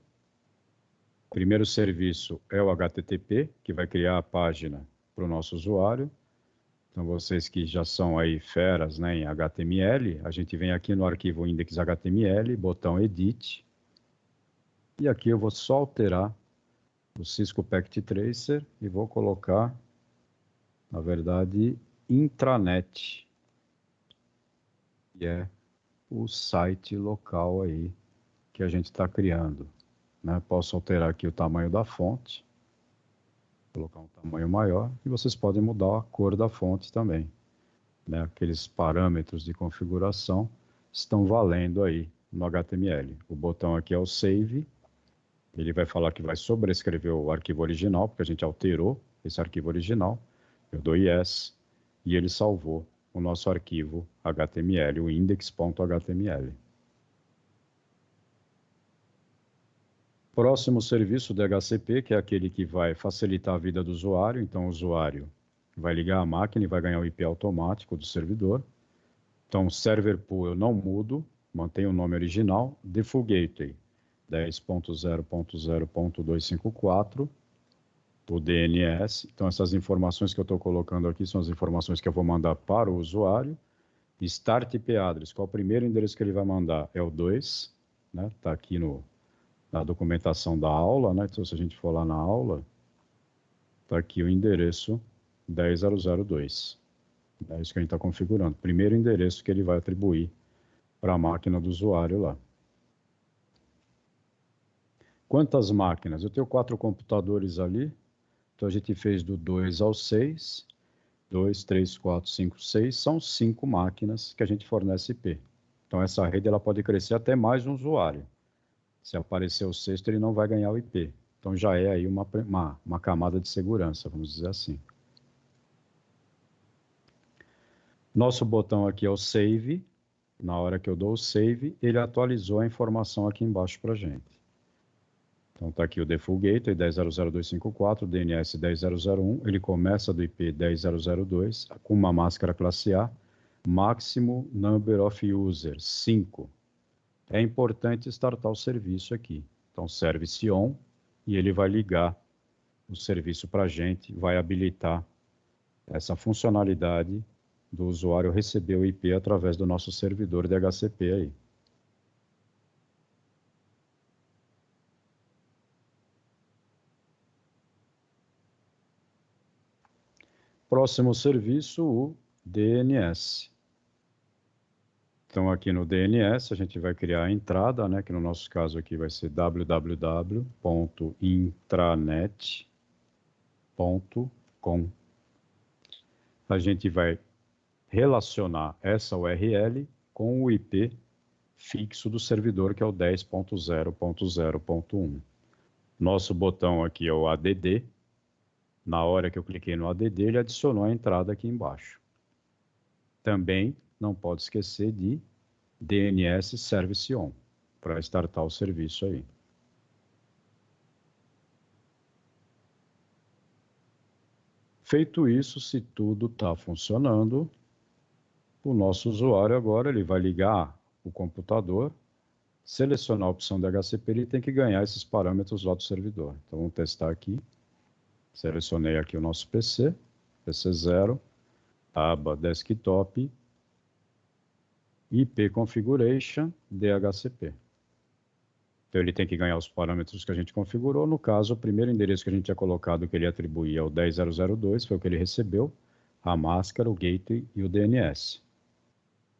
O primeiro serviço é o HTTP, que vai criar a página para o nosso usuário. Então, vocês que já são aí feras, né, em HTML, a gente vem aqui no arquivo index.html, botão Edit. E aqui eu vou só alterar o Cisco Packet Tracer e vou colocar, na verdade, intranet, que é o site local aí que a gente está criando, né? Posso alterar aqui o tamanho da fonte, colocar um tamanho maior, e vocês podem mudar a cor da fonte também, né? Aqueles parâmetros de configuração estão valendo aí no HTML. O botão aqui é o Save, ele vai falar que vai sobrescrever o arquivo original, porque a gente alterou esse arquivo original. Eu dou Yes, e ele salvou o nosso arquivo HTML, o index.html. Próximo serviço do DHCP, que é aquele que vai facilitar a vida do usuário. Então, o usuário vai ligar a máquina e vai ganhar o IP automático do servidor. Então, server pool eu não mudo, mantenho o nome original. Default Gateway, 10.0.0.254. O DNS. Então, essas informações que eu estou colocando aqui são as informações que eu vou mandar para o usuário. Start IP address, qual é o primeiro endereço que ele vai mandar? É o 2, né? Está aqui na documentação da aula, né? Então, se a gente for lá na aula, está aqui o endereço 10.002. É isso que a gente está configurando. Primeiro endereço que ele vai atribuir para a máquina do usuário lá. Quantas máquinas? Eu tenho 4 computadores ali. Então, a gente fez do 2 ao 6. 2, 3, 4, 5, 6. São 5 máquinas que a gente fornece IP. Então, essa rede ela pode crescer até mais um usuário. Se aparecer o 6º, ele não vai ganhar o IP. Então, já é aí uma camada de segurança, vamos dizer assim. Nosso botão aqui é o Save. Na hora que eu dou o Save, ele atualizou a informação aqui embaixo para a gente. Então, está aqui o Default Gateway 10.00254, DNS 10.001. Ele começa do IP 10.002 com uma máscara classe A. Máximo Number of Users, 5. É importante startar o serviço aqui. Então, Service On, e ele vai ligar o serviço para a gente, vai habilitar essa funcionalidade do usuário receber o IP através do nosso servidor DHCP aí. Próximo serviço, o DNS. Então, aqui no DNS, a gente vai criar a entrada, né, que no nosso caso aqui vai ser www.intranet.com. A gente vai relacionar essa URL com o IP fixo do servidor, que é o 10.0.0.1. Nosso botão aqui é o ADD. Na hora que eu cliquei no ADD, ele adicionou a entrada aqui embaixo. Também não pode esquecer de DNS Service On, para startar o serviço aí. Feito isso, se tudo está funcionando, o nosso usuário agora ele vai ligar o computador, selecionar a opção de HCP, ele tem que ganhar esses parâmetros lá do servidor. Então vamos testar aqui. Selecionei aqui o nosso PC, PC 0, aba Desktop, IP Configuration, DHCP. Então ele tem que ganhar os parâmetros que a gente configurou. No caso, o primeiro endereço que a gente tinha colocado que ele atribuía ao 10.0.0.2 foi o que ele recebeu, a máscara, o gateway e o DNS.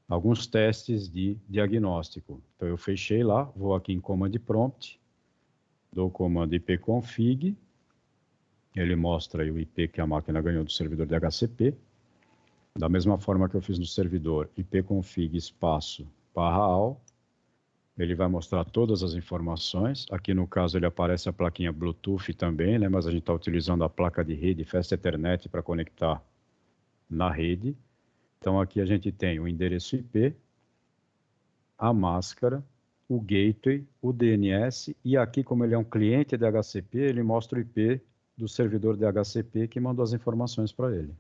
Alguns testes de diagnóstico. Então eu fechei lá, vou aqui em Command Prompt, dou o comando ipconfig, ele mostra aí o IP que a máquina ganhou do servidor de HCP. Da mesma forma que eu fiz no servidor, ipconfig espaço /all, ele vai mostrar todas as informações. Aqui no caso ele aparece a plaquinha Bluetooth também, né? Mas a gente está utilizando a placa de rede Fast Ethernet para conectar na rede. Então aqui a gente tem o endereço IP, a máscara, o gateway, o DNS, e aqui, como ele é um cliente de HCP, ele mostra o IP do servidor de HCP que mandou as informações para ele.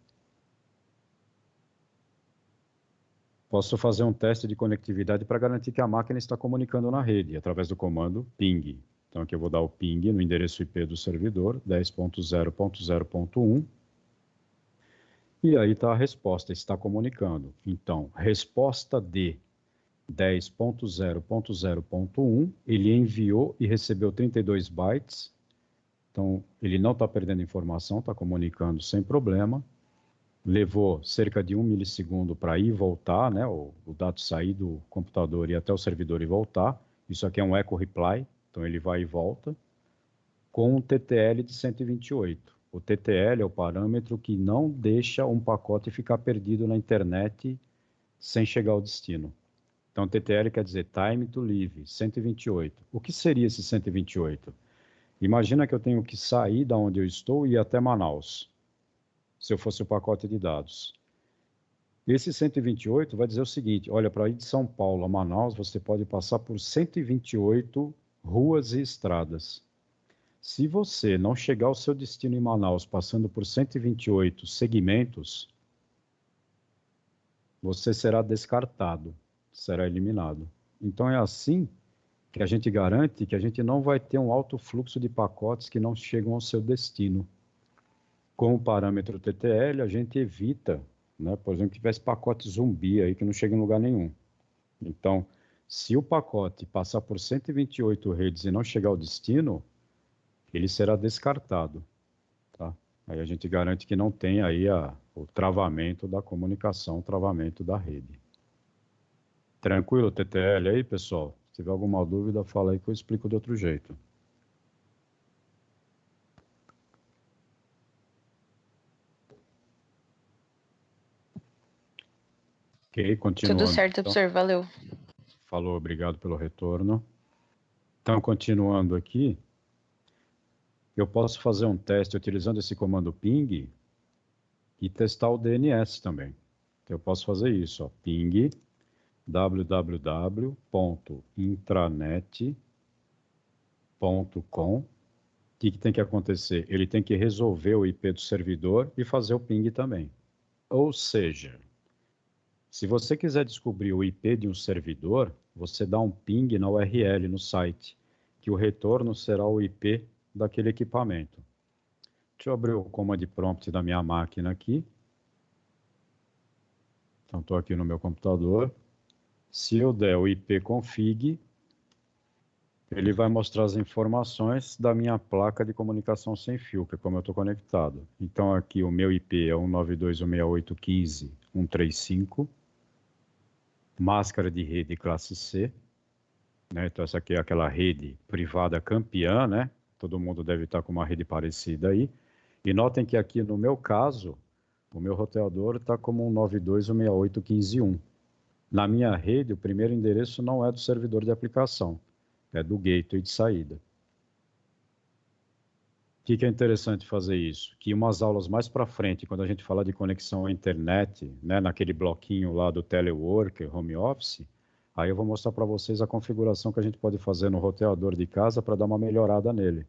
Posso fazer um teste de conectividade para garantir que a máquina está comunicando na rede, através do comando ping. Então aqui eu vou dar o ping no endereço IP do servidor, 10.0.0.1. E aí está a resposta, está comunicando. Então, resposta de 10.0.0.1, ele enviou e recebeu 32 bytes. Então, ele não está perdendo informação, está comunicando sem problema. Levou cerca de 1 milissegundo para ir e voltar, né? O dado sair do computador e ir até o servidor e voltar. Isso aqui é um echo reply, então ele vai e volta, com um TTL de 128. O TTL é o parâmetro que não deixa um pacote ficar perdido na internet sem chegar ao destino. Então, TTL quer dizer Time to Leave, 128. O que seria esse 128? Imagina que eu tenho que sair da onde eu estou e ir até Manaus, se eu fosse o pacote de dados. Esse 128 vai dizer o seguinte, olha, para ir de São Paulo a Manaus, você pode passar por 128 ruas e estradas. Se você não chegar ao seu destino em Manaus passando por 128 segmentos, você será descartado, será eliminado. Então é assim que a gente garante que a gente não vai ter um alto fluxo de pacotes que não chegam ao seu destino. Com o parâmetro TTL, a gente evita, né, por exemplo, que tivesse pacote zumbi aí que não chega em lugar nenhum. Então, se o pacote passar por 128 redes e não chegar ao destino, ele será descartado. Tá? Aí a gente garante que não tem aí o travamento da comunicação, o travamento da rede. Tranquilo o TTL aí, pessoal? Se tiver alguma dúvida, fala aí que eu explico de outro jeito. Ok, continuando. Tudo certo, então. professor. Valeu. Falou, obrigado pelo retorno. Então, continuando aqui, eu posso fazer um teste utilizando esse comando ping e testar o DNS também. Então, eu posso fazer isso, ó, ping www.intranet.com. O que tem que acontecer? Ele tem que resolver o IP do servidor e fazer o ping também. Ou seja, se você quiser descobrir o IP de um servidor, você dá um ping na URL no site, que o retorno será o IP daquele equipamento. Deixa eu abrir o command prompt da minha máquina aqui. Então, estou aqui no meu computador. Se eu der o ipconfig, ele vai mostrar as informações da minha placa de comunicação sem fio, que é como eu estou conectado. Então aqui o meu IP é 192.168.15.135, máscara de rede classe C, né? Então essa aqui é aquela rede privada campeã, né? Todo mundo deve estar com uma rede parecida aí. E notem que aqui no meu caso, o meu roteador está como 192.168.15.1. Na minha rede, o primeiro endereço não é do servidor de aplicação, é do gateway de saída. O que é interessante fazer isso? Que umas aulas mais para frente, quando a gente falar de conexão à internet, né, naquele bloquinho lá do teleworker, home office, aí eu vou mostrar para vocês a configuração que a gente pode fazer no roteador de casa para dar uma melhorada nele.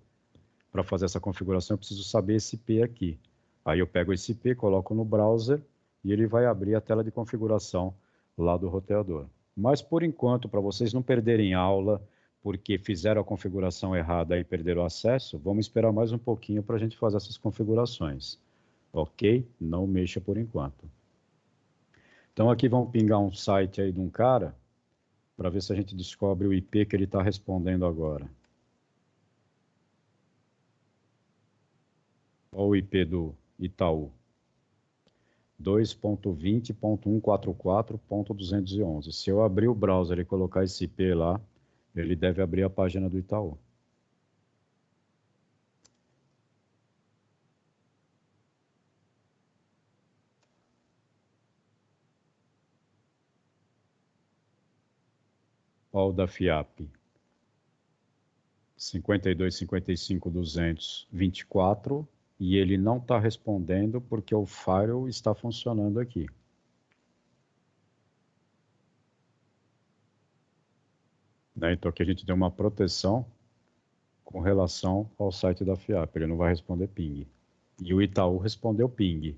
Para fazer essa configuração, eu preciso saber esse IP aqui. Aí eu pego esse IP, coloco no browser e ele vai abrir a tela de configuração lá do roteador. Mas, por enquanto, para vocês não perderem aula, porque fizeram a configuração errada e perderam o acesso, vamos esperar mais um pouquinho para a gente fazer essas configurações. Ok? Não mexa por enquanto. Então, aqui vamos pingar um site aí de um cara, para ver se a gente descobre o IP que ele está respondendo agora. Olha o IP do Itaú. 2.20.144.211. Se eu abrir o browser e colocar esse IP lá, ele deve abrir a página do Itaú. Olha o da FIAP. 52.55.224 e ele não está respondendo porque o firewall está funcionando aqui. Né? Então aqui a gente tem uma proteção com relação ao site da FIAP. Ele não vai responder ping. E o Itaú respondeu ping.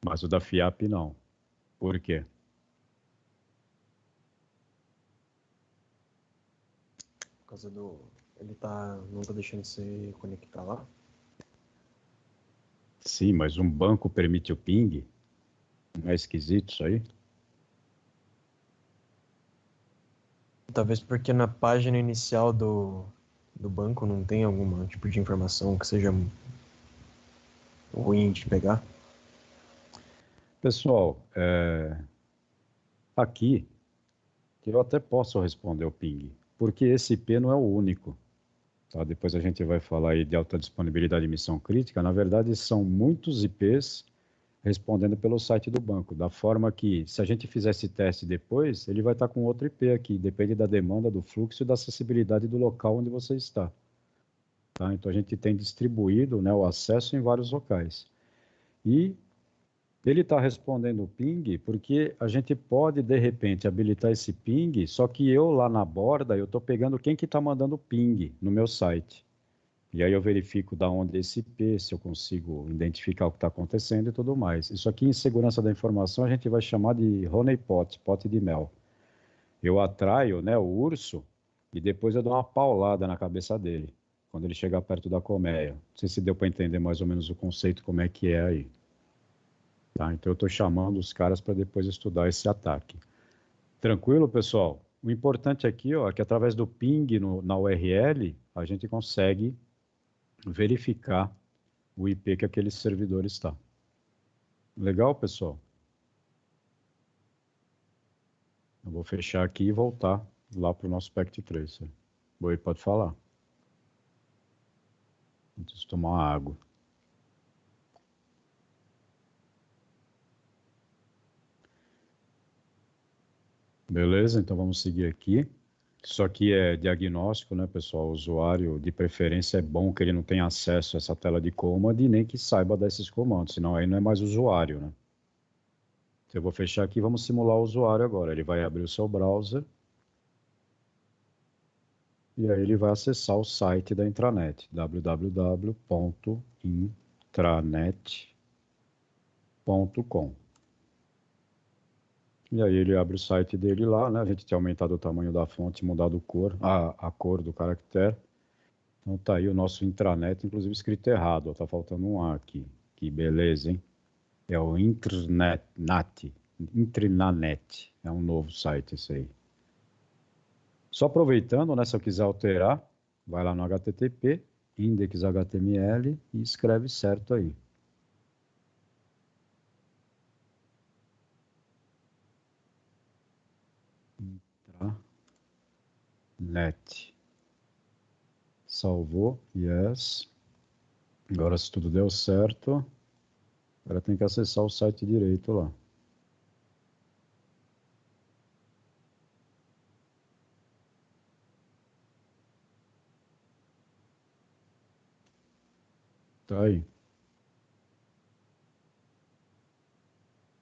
Mas o da FIAP não. Por quê? Por causa do... Ele não tá deixando você conectar lá? Sim, mas um banco permite o ping? Não é esquisito isso aí? Talvez porque na página inicial do banco não tem algum tipo de informação que seja ruim de pegar. Pessoal, aqui eu até posso responder o ping, porque esse IP não é o único. Tá? Depois a gente vai falar aí de alta disponibilidade de missão crítica. Na verdade, são muitos IPs respondendo pelo site do banco, da forma que, se a gente fizer esse teste depois, ele vai estar com outro IP aqui, depende da demanda, do fluxo e da acessibilidade do local onde você está. Tá? Então a gente tem distribuído, né, o acesso em vários locais. E ele está respondendo o ping porque a gente pode, de repente, habilitar esse ping, só que eu lá na borda, eu estou pegando quem que está mandando ping no meu site. E aí eu verifico da onde é esse IP, se eu consigo identificar o que está acontecendo e tudo mais. Isso aqui em segurança da informação a gente vai chamar de honeypot, pote de mel. Eu atraio, né, o urso e depois eu dou uma paulada na cabeça dele, quando ele chegar perto da colmeia. Não sei se deu para entender mais ou menos o conceito, como é que é aí. Tá? Então eu estou chamando os caras para depois estudar esse ataque. Tranquilo, pessoal? O importante aqui ó, é que através do ping na URL, a gente consegue verificar o IP que aquele servidor está. Legal, pessoal? Eu vou fechar aqui e voltar lá para o nosso Packet Tracer. Boi, pode falar. Preciso tomar uma água. Beleza, então vamos seguir aqui. Isso aqui é diagnóstico, né, pessoal? O usuário, de preferência, é bom que ele não tenha acesso a essa tela de comando e nem que saiba desses comandos, senão aí não é mais usuário, né? Então, eu vou fechar aqui e vamos simular o usuário agora. Ele vai abrir o seu browser e aí ele vai acessar o site da intranet, www.intranet.com. E aí ele abre o site dele lá, né? A gente tinha aumentado o tamanho da fonte, mudado a cor do caractere. Então tá aí o nosso intranet, inclusive escrito errado, ó, tá faltando um A aqui. Que beleza, hein? É o Intranet. É um novo site esse aí. Só aproveitando, né, se eu quiser alterar, vai lá no HTTP, index.html e escreve certo aí. Net. Salvou, yes. Agora, se tudo deu certo, agora tem que acessar o site direito lá. Tá aí.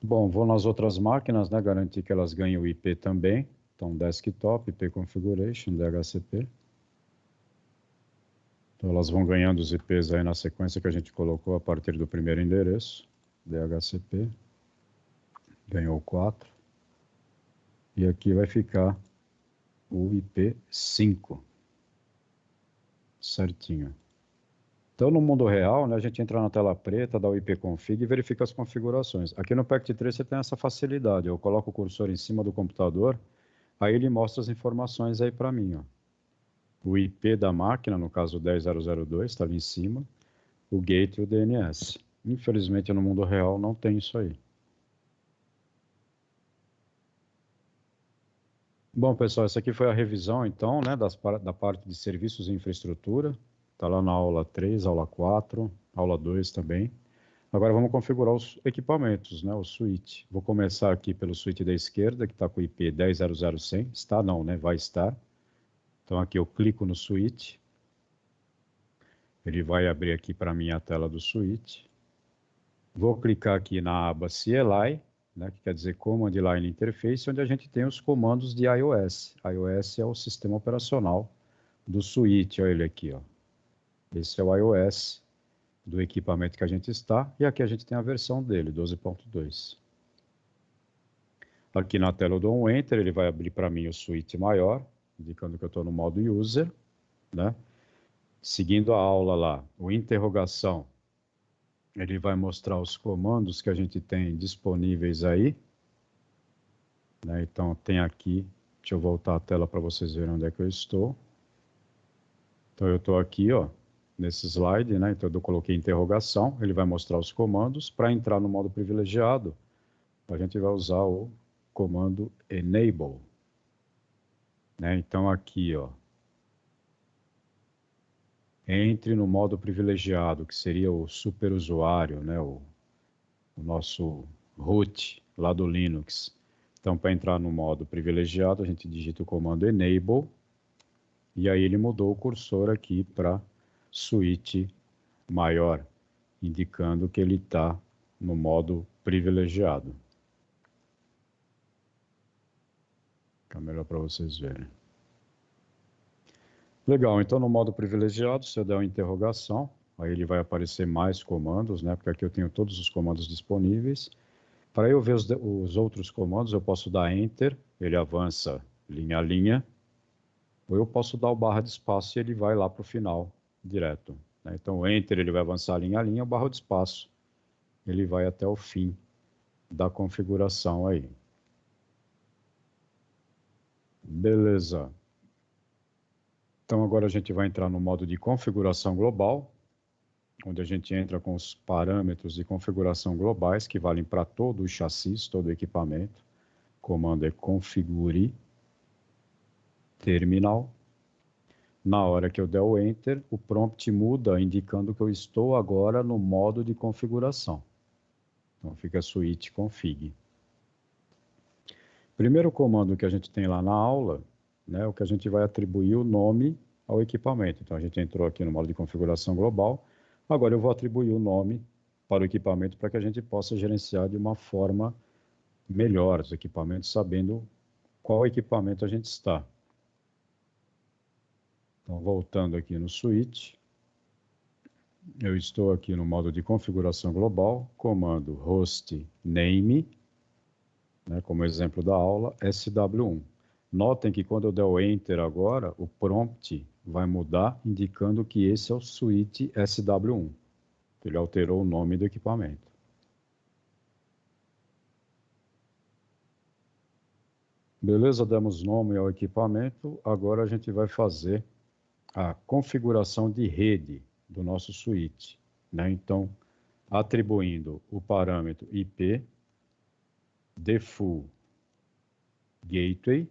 Bom, vou nas outras máquinas, né? Garantir que elas ganhem o IP também. Então, desktop, IP configuration, DHCP. Então, elas vão ganhando os IPs aí na sequência que a gente colocou a partir do primeiro endereço. DHCP. Ganhou 4. E aqui vai ficar o IP 5. Certinho. Então, no mundo real, né, a gente entra na tela preta, dá o ipconfig e verifica as configurações. Aqui no Packet3 você tem essa facilidade. Eu coloco o cursor em cima do computador, aí ele mostra as informações aí para mim. Ó. O IP da máquina, no caso 10.0.0.2, está ali em cima. O gate e o DNS. Infelizmente, no mundo real não tem isso aí. Bom, pessoal, essa aqui foi a revisão, então, né, da parte de serviços e infraestrutura. Está lá na aula 3, aula 4, aula 2 também. Agora vamos configurar os equipamentos, né, o switch. Vou começar aqui pelo switch da esquerda, que está com o IP 10.0.0.100. Está não, né, vai estar. Então aqui eu clico no switch. Ele vai abrir aqui para mim a tela do switch. Vou clicar aqui na aba CLI, né, que quer dizer Command Line Interface, onde a gente tem os comandos de iOS. iOS é o sistema operacional do switch, olha ele aqui, ó. Esse é o iOS do equipamento que a gente está, e aqui a gente tem a versão dele, 12.2. Aqui na tela eu dou um Enter, ele vai abrir para mim o switch maior, indicando que eu estou no modo User, né? Seguindo a aula lá, o interrogação, ele vai mostrar os comandos que a gente tem disponíveis aí, né? Então tem aqui, deixa eu voltar a tela para vocês verem onde é que eu estou. Então eu estou aqui, ó, nesse slide, né? Então eu coloquei interrogação, ele vai mostrar os comandos. Para entrar no modo privilegiado, a gente vai usar o comando enable, né? Então aqui, ó, entre no modo privilegiado, que seria o superusuário, né? O nosso root lá do Linux. Então, para entrar no modo privilegiado, a gente digita o comando enable, e aí ele mudou o cursor aqui para switch maior, indicando que ele está no modo privilegiado. Fica melhor para vocês verem. Legal, então no modo privilegiado, se eu der uma interrogação, aí ele vai aparecer mais comandos, né? Porque aqui eu tenho todos os comandos disponíveis. Para eu ver os outros comandos, eu posso dar Enter, ele avança linha a linha, ou eu posso dar o barra de espaço e ele vai lá para o final, direto. Né? Então o Enter ele vai avançar linha a linha, o barra de espaço ele vai até o fim da configuração aí. Beleza. Então agora a gente vai entrar no modo de configuração global, onde a gente entra com os parâmetros de configuração globais que valem para todo o chassi, todo o equipamento. O comando é configure terminal. Na hora que eu der o Enter, o prompt muda, indicando que eu estou agora no modo de configuração. Então fica switch config. Primeiro comando que a gente tem lá na aula, né, é o que a gente vai atribuir o nome ao equipamento. Então a gente entrou aqui no modo de configuração global. Agora eu vou atribuir o nome para o equipamento para que a gente possa gerenciar de uma forma melhor os equipamentos, sabendo qual equipamento a gente está. Então, voltando aqui no switch, eu estou aqui no modo de configuração global, comando host name, né, como exemplo da aula, SW1. Notem que quando eu der o Enter agora, o prompt vai mudar, indicando que esse é o switch SW1. Ele alterou o nome do equipamento. Beleza, demos nome ao equipamento. Agora a gente vai fazer a configuração de rede do nosso switch, né? Então, atribuindo o parâmetro IP default gateway,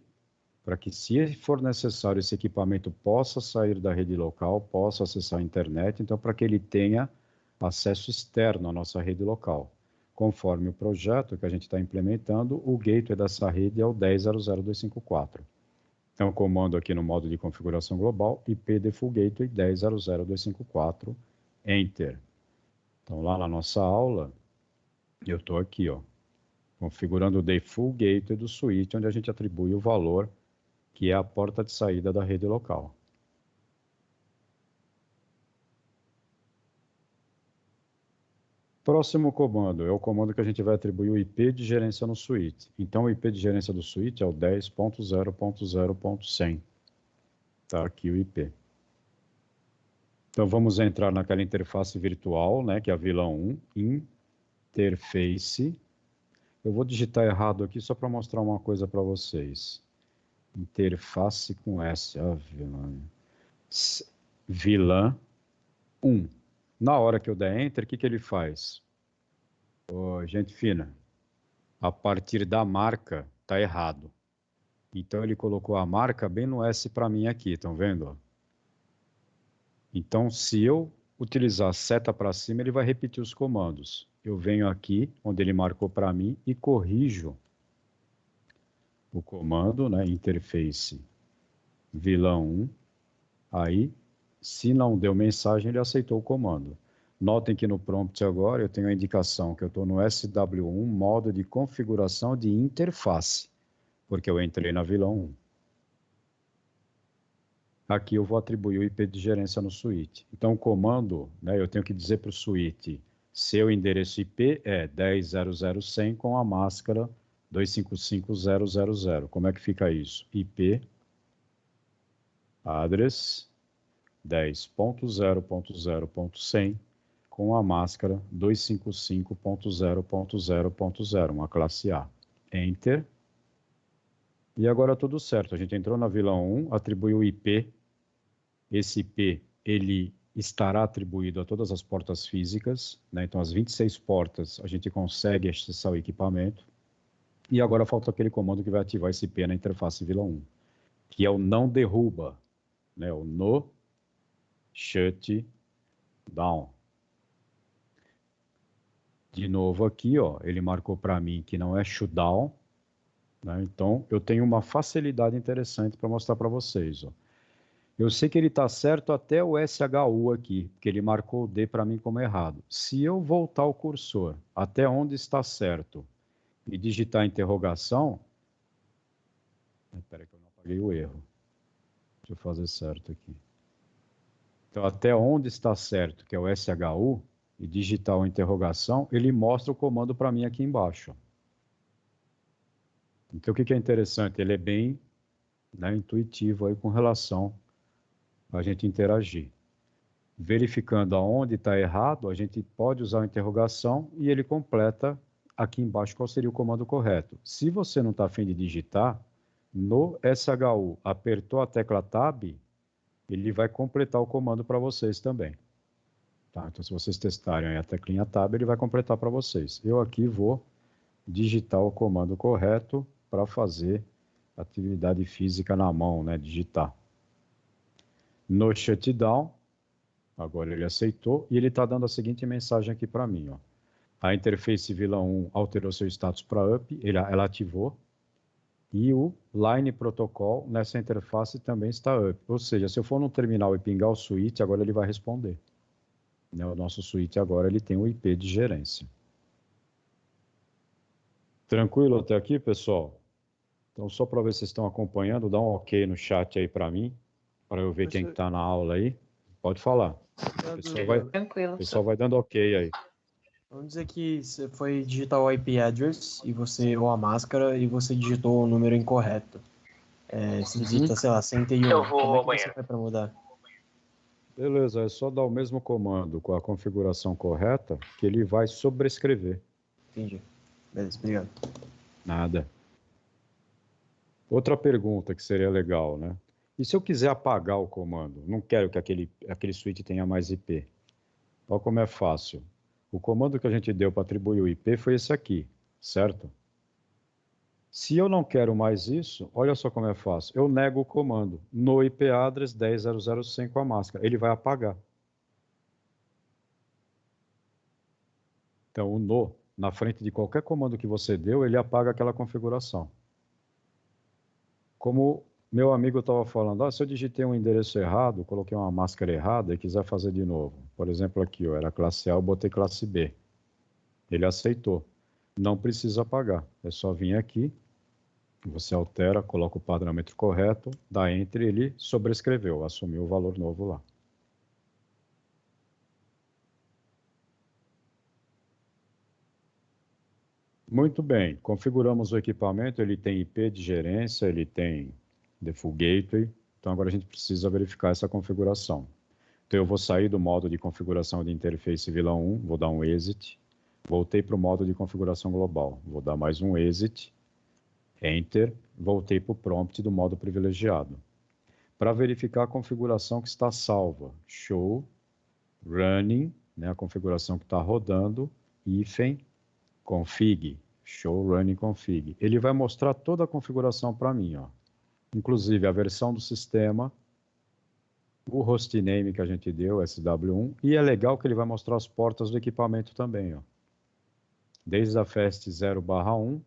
para que, se for necessário, esse equipamento possa sair da rede local, possa acessar a internet, então, para que ele tenha acesso externo à nossa rede local. Conforme o projeto que a gente está implementando, o gateway dessa rede é o 10.0.0.254. Então, comando aqui no modo de configuração global, IP default gateway 10.0.0.254, Enter. Então, lá na nossa aula, eu estou aqui, ó, configurando o default gateway do switch, onde a gente atribui o valor que é a porta de saída da rede local. Próximo comando é o comando que a gente vai atribuir o IP de gerência no switch. Então, o IP de gerência do switch é o 10.0.0.100. Está aqui o IP. Então, vamos entrar naquela interface virtual, né, que é a VLAN 1, interface. Eu vou digitar errado aqui só para mostrar uma coisa para vocês. Interface com S, VLAN 1. Na hora que eu der Enter, o que ele faz? Oh, gente fina, a partir da marca está errado. Então, ele colocou a marca bem no S para mim aqui, estão vendo? Então, se eu utilizar a seta para cima, ele vai repetir os comandos. Eu venho aqui, onde ele marcou para mim, e corrijo o comando, né, interface VLAN 1. Aí, se não deu mensagem, ele aceitou o comando. Notem que no prompt agora eu tenho a indicação que eu estou no SW1, modo de configuração de interface, porque eu entrei na VLAN 1. Aqui eu vou atribuir o IP de gerência no switch. Então, o comando, né, eu tenho que dizer para o switch, seu endereço IP é 10.0.0.100 com a máscara 255.0.0.0. Como é que fica isso? IP address 10.0.0.100 com a máscara 255.0.0.0, uma classe A. Enter. E agora tudo certo. A gente entrou na VLAN 1, atribuiu o IP. Esse IP, ele estará atribuído a todas as portas físicas, né? Então, as 26 portas, a gente consegue acessar o equipamento. E agora falta aquele comando que vai ativar esse IP na interface VLAN 1, que é o não derruba, né? O no shut down. De novo aqui, ó, ele marcou para mim que não é shutdown, né? Então, eu tenho uma facilidade interessante para mostrar para vocês, ó. Eu sei que ele está certo até o SHU aqui, porque ele marcou o D para mim como errado. Se eu voltar o cursor até onde está certo e digitar a interrogação... Espera aí que eu não apaguei o erro. Deixa eu fazer certo aqui. Então, até onde está certo, que é o SHU, e digitar a interrogação, ele mostra o comando para mim aqui embaixo. Então, o que é interessante? Ele é bem, né, intuitivo aí com relação a gente interagir. Verificando aonde está errado, a gente pode usar a interrogação e ele completa aqui embaixo qual seria o comando correto. Se você não está a fim de digitar, no SHU, apertou a tecla Tab, ele vai completar o comando para vocês também. Tá? Então, se vocês testarem aí a teclinha Tab, ele vai completar para vocês. Eu aqui vou digitar o comando correto para fazer atividade física na mão, né? Digitar. No shutdown, agora ele aceitou, e ele está dando a seguinte mensagem aqui para mim, ó. A interface VLAN 1 alterou seu status para up, ela ativou, e o Line Protocol nessa interface também está up. Ou seja, se eu for no terminal e pingar o switch, agora ele vai responder. O nosso switch agora ele tem o IP de gerência. Tranquilo até aqui, pessoal? Então, só para ver se vocês estão acompanhando, dá um ok no chat aí para mim, para eu ver quem está na aula aí. Pode falar. O pessoal vai dando ok aí. Vamos dizer que você foi digitar o IP address e você, ou a máscara, e você digitou o número incorreto. Você digita, sei lá, 101. Eu vou Como ao é que você banheiro. faz para mudar? Beleza, é só dar o mesmo comando com a configuração correta que ele vai sobrescrever. Entendi. Beleza, obrigado. Nada. Outra pergunta que seria legal, né? E se eu quiser apagar o comando? Não quero que aquele switch tenha mais IP. Olha como é fácil. O comando que a gente deu para atribuir o IP foi esse aqui, certo? Se eu não quero mais isso, olha só como é fácil. Eu nego o comando no IP address 10.0.0.100 com a máscara. Ele vai apagar. Então, o no, na frente de qualquer comando que você deu, ele apaga aquela configuração. Como meu amigo estava falando, se eu digitei um endereço errado, coloquei uma máscara errada e quiser fazer de novo. Por exemplo, aqui, ó, era classe A, eu botei classe B. Ele aceitou. Não precisa apagar. É só vir aqui, você altera, coloca o parâmetro correto, dá Enter e ele sobrescreveu, assumiu o valor novo lá. Muito bem, configuramos o equipamento, ele tem IP de gerência, ele tem Default Gateway, então agora a gente precisa verificar essa configuração. Então eu vou sair do modo de configuração de interface VLAN 1, vou dar um Exit, voltei para o modo de configuração global, vou dar mais um Exit, Enter, voltei para o prompt do modo privilegiado. Para verificar a configuração que está salva, Show, Running, né, a configuração que está rodando, hífen, config, show running config. Ele vai mostrar toda a configuração para mim, ó. Inclusive a versão do sistema, o hostname que a gente deu, SW1, e é legal que ele vai mostrar as portas do equipamento também, ó. Desde a FAST 0/1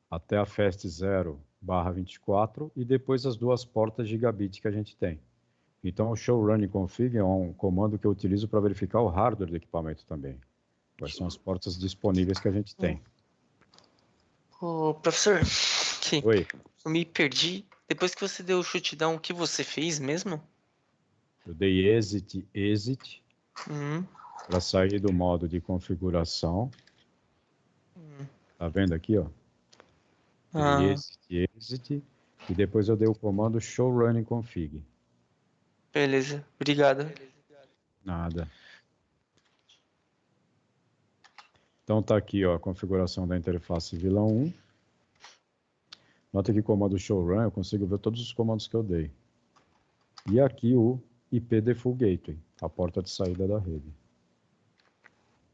até a FAST 0/24 e depois as duas portas gigabit que a gente tem. Então o show running config é um comando que eu utilizo para verificar o hardware do equipamento também. Quais são as portas disponíveis que a gente tem. Ô, professor, que Oi. eu me perdi. Depois que você deu o shutdown, o que você fez mesmo? Eu dei exit Uhum. para sair do modo de configuração. Tá vendo aqui, ó? Dei exit e depois eu dei o comando show running config. Beleza, obrigado. Nada. Então tá aqui, ó, a configuração da interface VLAN 1. Nota que o comando show run eu consigo ver todos os comandos que eu dei. E aqui o IP Default Gateway, a porta de saída da rede.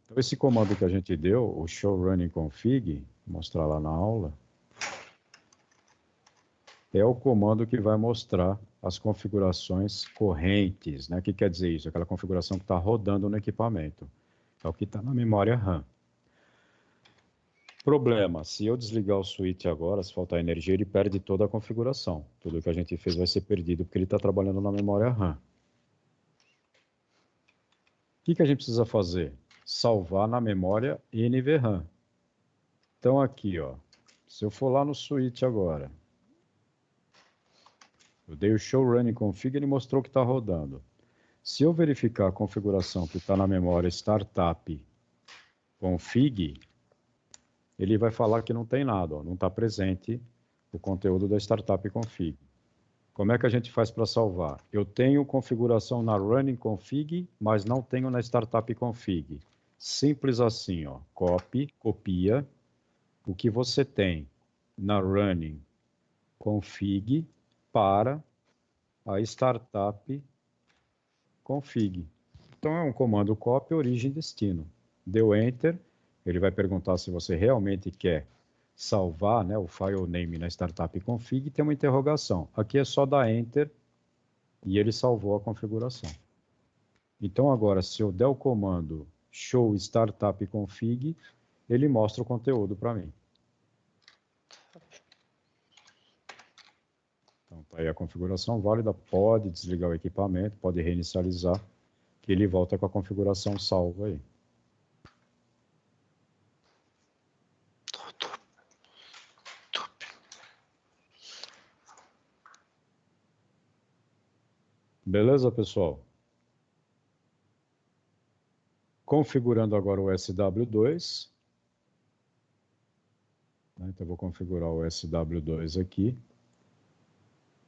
Então esse comando que a gente deu, o show running config, vou mostrar lá na aula, é o comando que vai mostrar as configurações correntes, né? O que quer dizer isso? Aquela configuração que está rodando no equipamento. É o que está na memória RAM. Problema, se eu desligar o switch agora, se faltar energia, ele perde toda a configuração. Tudo que a gente fez vai ser perdido porque ele está trabalhando na memória RAM. O que a gente precisa fazer? Salvar na memória NVRAM. Então aqui, ó, se eu for lá no switch agora, eu dei o show running config, ele mostrou que está rodando. Se eu verificar a configuração que está na memória startup config, ele vai falar que não tem nada, ó, não está presente o conteúdo da startup config. Como é que a gente faz para salvar? Eu tenho configuração na running config, mas não tenho na startup config. Simples assim, ó, copia o que você tem na running config para a startup config. Então é um comando copy origem destino. Deu enter, ele vai perguntar se você realmente quer salvar, né, o file name na startup config e tem uma interrogação. Aqui é só dar enter e ele salvou a configuração. Então agora se eu der o comando show startup config, ele mostra o conteúdo para mim. Então tá aí a configuração válida, pode desligar o equipamento, pode reinicializar, que ele volta com a configuração salva aí. Beleza, pessoal? Configurando agora o SW2. Então, eu vou configurar o SW2 aqui.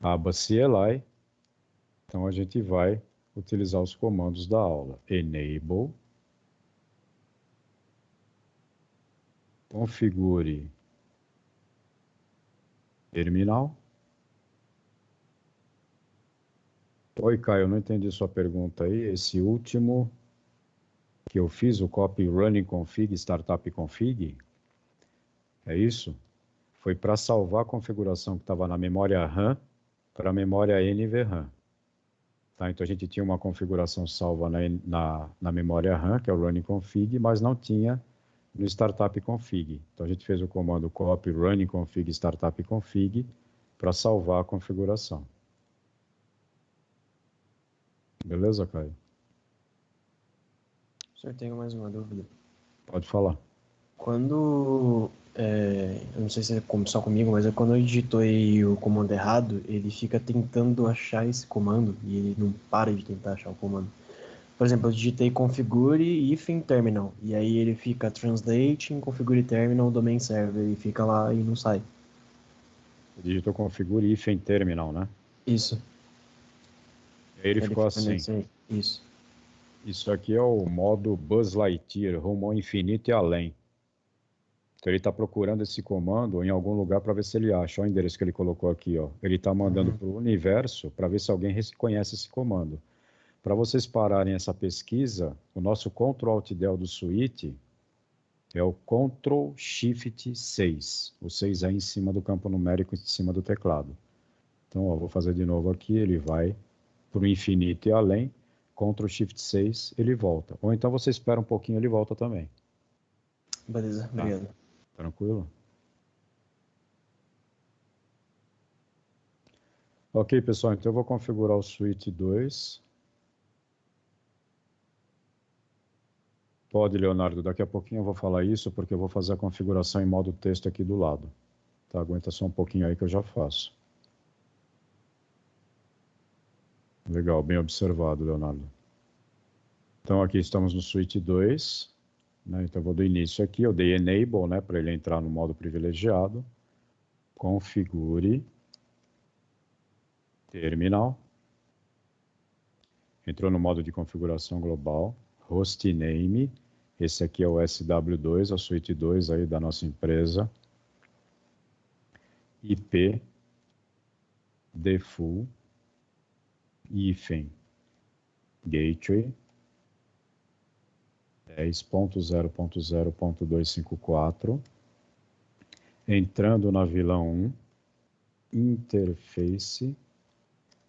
Aba CLI. Então, a gente vai utilizar os comandos da aula. Enable. Configure terminal. Oi, Caio, eu não entendi sua pergunta aí. Esse último que eu fiz, o copy running config, startup config, é isso? Foi para salvar a configuração que estava na memória RAM para a memória NVRAM. Tá? Então a gente tinha uma configuração salva na memória RAM, que é o running config, mas não tinha no startup config. Então a gente fez o comando copy running config startup config para salvar a configuração. Beleza, Caio? Só tenho mais uma dúvida. Pode falar. Quando, eu não sei se é só comigo, mas quando eu digito aí o comando errado, ele fica tentando achar esse comando e ele não para de tentar achar o comando. Por exemplo, eu digitei configure hífen terminal, e aí ele fica translating configure terminal domain server, e fica lá e não sai. Você digitou configure hífen terminal, né? Isso. E aí ele ficou fica assim. nesse aí. Isso. Isso aqui é o modo Buzz Lightyear, rumo ao infinito e além. Então ele está procurando esse comando em algum lugar para ver se ele acha. Olha o endereço que ele colocou aqui, ó. Ele está mandando para o universo para ver se alguém reconhece esse comando. Para vocês pararem essa pesquisa, o nosso Ctrl Alt Del do Switch é o Ctrl Shift 6. O 6 é em cima do campo numérico, em cima do teclado. Então, ó, vou fazer de novo aqui, ele vai para o infinito e além, Ctrl Shift 6, ele volta. Ou então você espera um pouquinho, ele volta também. Beleza, obrigado. Tranquilo? Ok, pessoal, então eu vou configurar o Switch 2. Pode, Leonardo, daqui a pouquinho eu vou falar isso, porque eu vou fazer a configuração em modo texto aqui do lado. Tá, aguenta só um pouquinho aí que eu já faço. Legal, bem observado, Leonardo. Então aqui estamos no Switch 2, né? Então eu vou do início aqui, eu dei Enable, né, para ele entrar no modo privilegiado. Configure. Terminal. Entrou no modo de configuração global. Hostname. Esse aqui é o SW2, a Suite 2 aí da nossa empresa. IP. Default. Hífen. Gateway. 10.0.0.254. Entrando na vilão 1. Interface.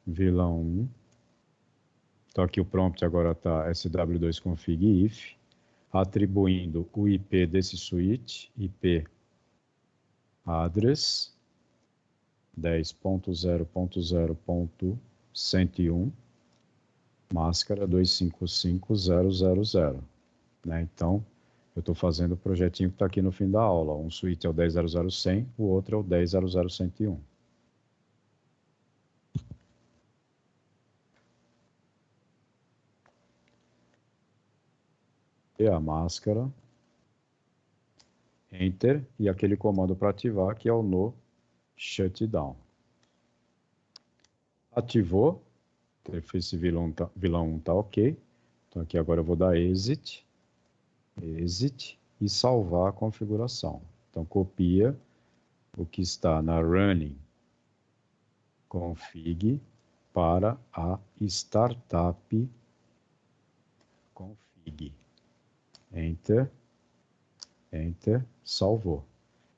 Vilão 1. Então aqui o prompt agora está sw2config if, atribuindo o IP desse switch, IP address 10.0.0.101, máscara 255.000. Né? Então, eu estou fazendo o projetinho que está aqui no fim da aula. Um switch é o 10.0.0.100, o outro é o 10.0.0.101. E a máscara, Enter, e aquele comando para ativar, que é o no shutdown. Ativou, interface vilão 1 tá ok. Então aqui agora eu vou dar exit e salvar a configuração. Então copia o que está na running config para a startup config. Enter, Enter, salvou.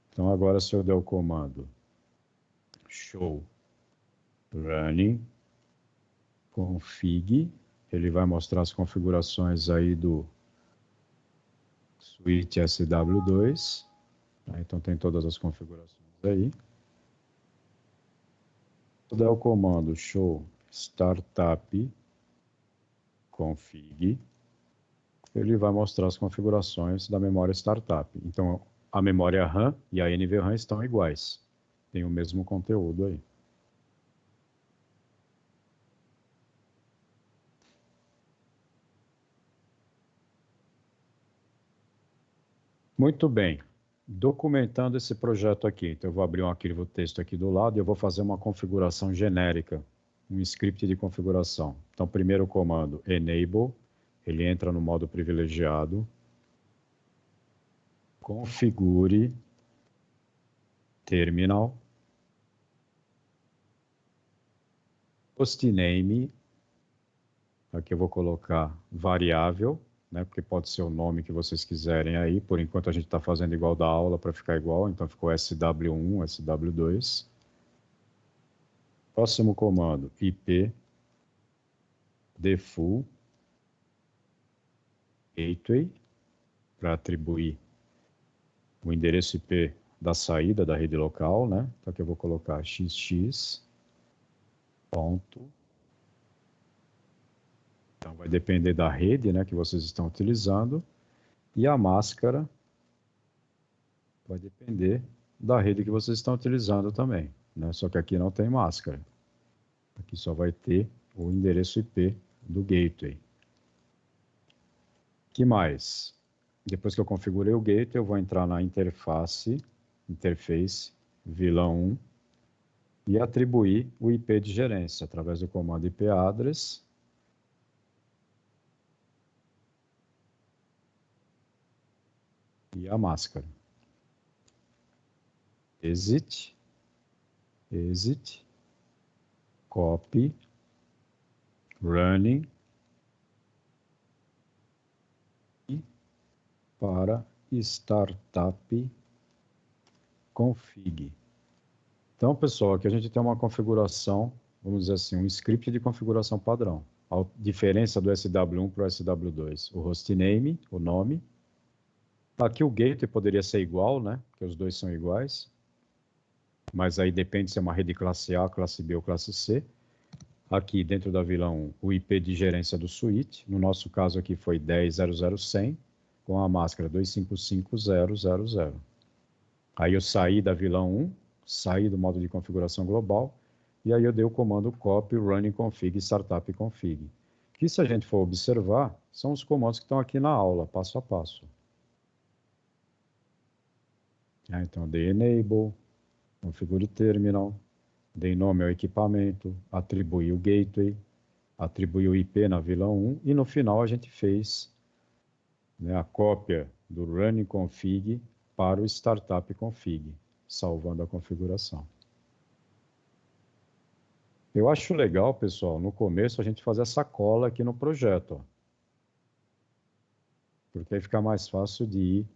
Então agora se eu der o comando show running config, ele vai mostrar as configurações aí do switch SW2. Então tem todas as configurações aí. Se eu der o comando show startup config, ele vai mostrar as configurações da memória startup. Então, a memória RAM e a NVRAM estão iguais. Tem o mesmo conteúdo aí. Muito bem. Documentando esse projeto aqui. Então, eu vou abrir um arquivo texto aqui do lado e eu vou fazer uma configuração genérica, um script de configuração. Então, primeiro o comando enable, ele entra no modo privilegiado. Configure terminal. hostname, aqui eu vou colocar variável, né, porque pode ser o nome que vocês quiserem aí, por enquanto a gente está fazendo igual da aula para ficar igual, então ficou SW1, SW2. Próximo comando, IP, default, gateway, para atribuir o endereço IP da saída da rede local, né? Então aqui eu vou colocar xx, ponto. Então vai depender da rede, né, que vocês estão utilizando. E a máscara vai depender da rede que vocês estão utilizando também, né? Só que aqui não tem máscara. Aqui só vai ter o endereço IP do gateway. Que mais? Depois que eu configurei o gateway, eu vou entrar na interface VLAN 1 e atribuir o IP de gerência através do comando IP address. E a máscara. Exit, copy, running, e para startup config. Então, pessoal, aqui a gente tem uma configuração, vamos dizer assim, um script de configuração padrão. A diferença do SW1 para o SW2. O hostname, o nome. Aqui o gateway poderia ser igual, né? Porque os dois são iguais. Mas aí depende se é uma rede classe A, classe B ou classe C. Aqui dentro da VLAN 1, o IP de gerência do switch. No nosso caso aqui foi 10.00.100, com a máscara 255.0.0.0. Aí eu saí da VLAN 1, saí do modo de configuração global, e aí eu dei o comando copy running config startup config. Que se a gente for observar, são os comandos que estão aqui na aula, passo a passo. Então, dei enable, configure terminal, dei nome ao equipamento, atribuí o gateway, atribuí o IP na VLAN 1 e no final a gente fez, né, a cópia do running config para o startup config, salvando a configuração. Eu acho legal, pessoal, no começo a gente fazer essa cola aqui no projeto, ó, porque aí fica mais fácil de ir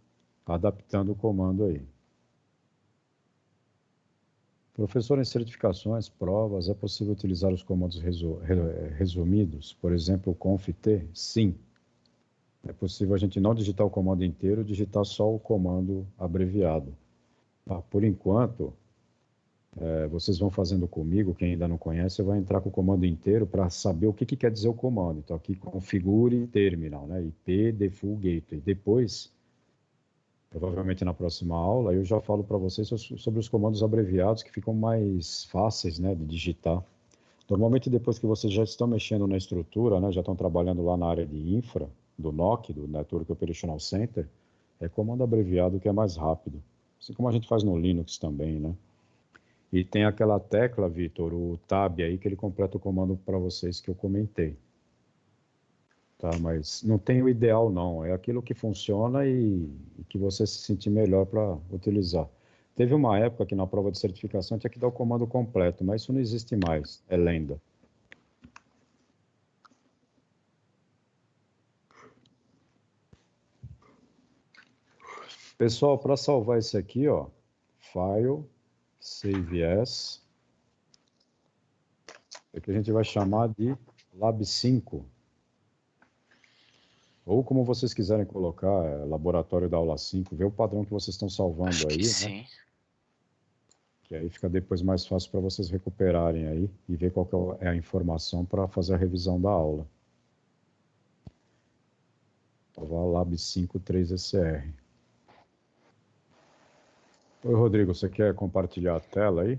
adaptando o comando aí. Professor, em certificações, provas, é possível utilizar os comandos resumidos? Por exemplo, o conft? Sim. É possível a gente não digitar o comando inteiro, digitar só o comando abreviado. Por enquanto, vocês vão fazendo comigo, quem ainda não conhece, vai entrar com o comando inteiro para saber o que quer dizer o comando. Então, aqui, configure terminal, né? IP, default, gateway. Depois, provavelmente na próxima aula, eu já falo para vocês sobre os comandos abreviados que ficam mais fáceis, né, de digitar. Normalmente, depois que vocês já estão mexendo na estrutura, né, já estão trabalhando lá na área de infra, do NOC, do Network Operational Center, é comando abreviado que é mais rápido. Assim como a gente faz no Linux também, né? E tem aquela tecla, Vitor, o tab aí, que ele completa o comando para vocês que eu comentei. Tá, mas não tem o ideal, não. É aquilo que funciona e que você se sentir melhor para utilizar. Teve uma época que na prova de certificação tinha que dar o comando completo, mas isso não existe mais. É lenda. Pessoal, para salvar esse aqui, ó, File, Save As. Aqui a gente vai chamar de Lab 5. Ou como vocês quiserem colocar, laboratório da aula 5, vê o padrão que vocês estão salvando Acho aí, que né? sim. Que aí fica depois mais fácil para vocês recuperarem aí e ver qual que é a informação para fazer a revisão da aula. Salvar Lab 5 3SR. Oi, Rodrigo, você quer compartilhar a tela aí?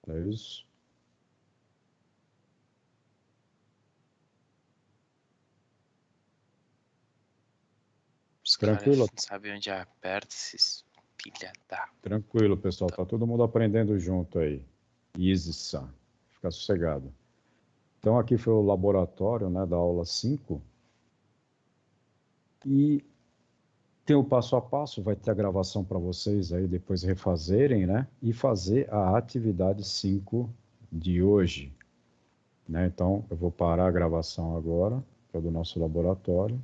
É isso. Os Tranquilo? caras não sabem onde aperta esses filha da... Tranquilo, pessoal. Tá todo mundo aprendendo junto aí. Easy-san. Fica sossegado. Então, aqui foi o laboratório, né, da aula 5. E Tem o passo a passo, vai ter a gravação para vocês aí depois refazerem, né? E fazer a atividade 5 de hoje, né? Então, eu vou parar a gravação agora, que é do nosso laboratório.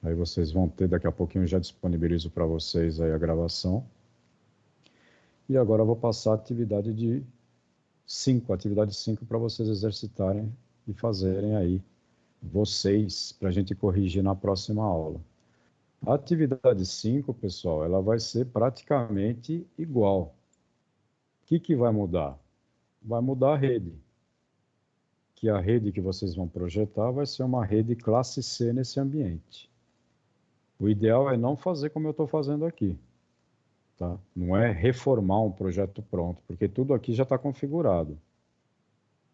Aí vocês vão ter, daqui a pouquinho eu já disponibilizo para vocês aí a gravação. E agora eu vou passar a atividade 5 para vocês exercitarem e fazerem aí vocês, para a gente corrigir na próxima aula. A atividade 5, pessoal, ela vai ser praticamente igual. O que vai mudar? Vai mudar a rede. Que a rede que vocês vão projetar vai ser uma rede classe C nesse ambiente. O ideal é não fazer como eu estou fazendo aqui. Tá? Não é reformar um projeto pronto, porque tudo aqui já está configurado.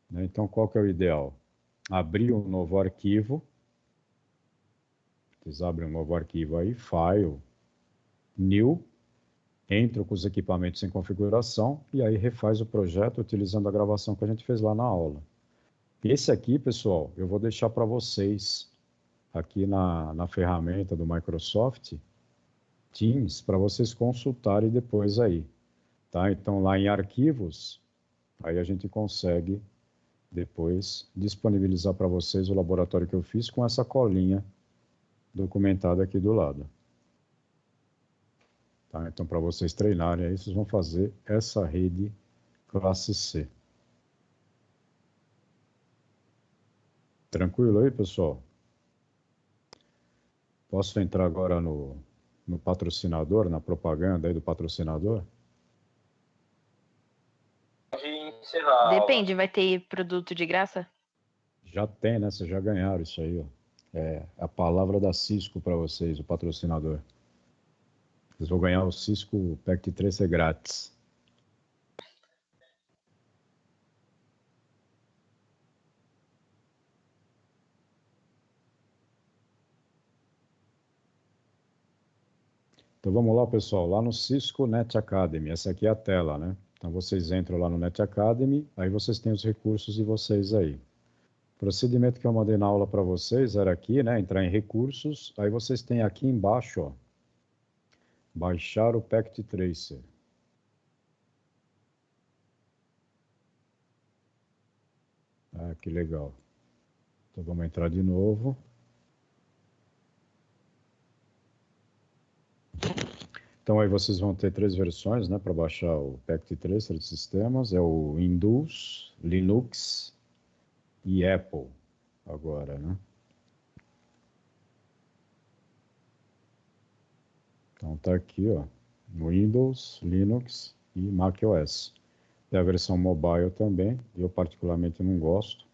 Né? Então, qual que é o ideal? Abrir um novo arquivo. Vocês abrem um novo arquivo aí, File, New, entram com os equipamentos em configuração e aí refaz o projeto utilizando a gravação que a gente fez lá na aula. Esse aqui, pessoal, eu vou deixar para vocês aqui na ferramenta do Microsoft Teams, para vocês consultarem depois aí. Tá? Então, lá em arquivos, aí a gente consegue depois disponibilizar para vocês o laboratório que eu fiz com essa colinha documentada aqui do lado. Tá? Então, para vocês treinarem aí, vocês vão fazer essa rede classe C. Tranquilo aí, pessoal? Posso entrar agora no patrocinador, na propaganda aí do patrocinador? Depende, vai ter produto de graça? Já tem, né? Vocês já ganharam isso aí, ó. É a palavra da Cisco para vocês, o patrocinador. Vocês vão ganhar o Cisco Pact Tracer grátis. Então vamos lá, pessoal, lá no Cisco Net Academy. Essa aqui é a tela, né? Então vocês entram lá no Net Academy, aí vocês têm os recursos de vocês aí. O procedimento que eu mandei na aula para vocês era aqui, né? Entrar em recursos, aí vocês têm aqui embaixo, ó, baixar o Pact Tracer. Ah, que legal. Então vamos entrar de novo. Então aí vocês vão ter 3 versões, né, para baixar o Pact Tracer de sistemas. É o Windows, Linux e Apple agora, né? Então tá aqui, ó, Windows, Linux e macOS. Tem a versão mobile também, eu particularmente não gosto,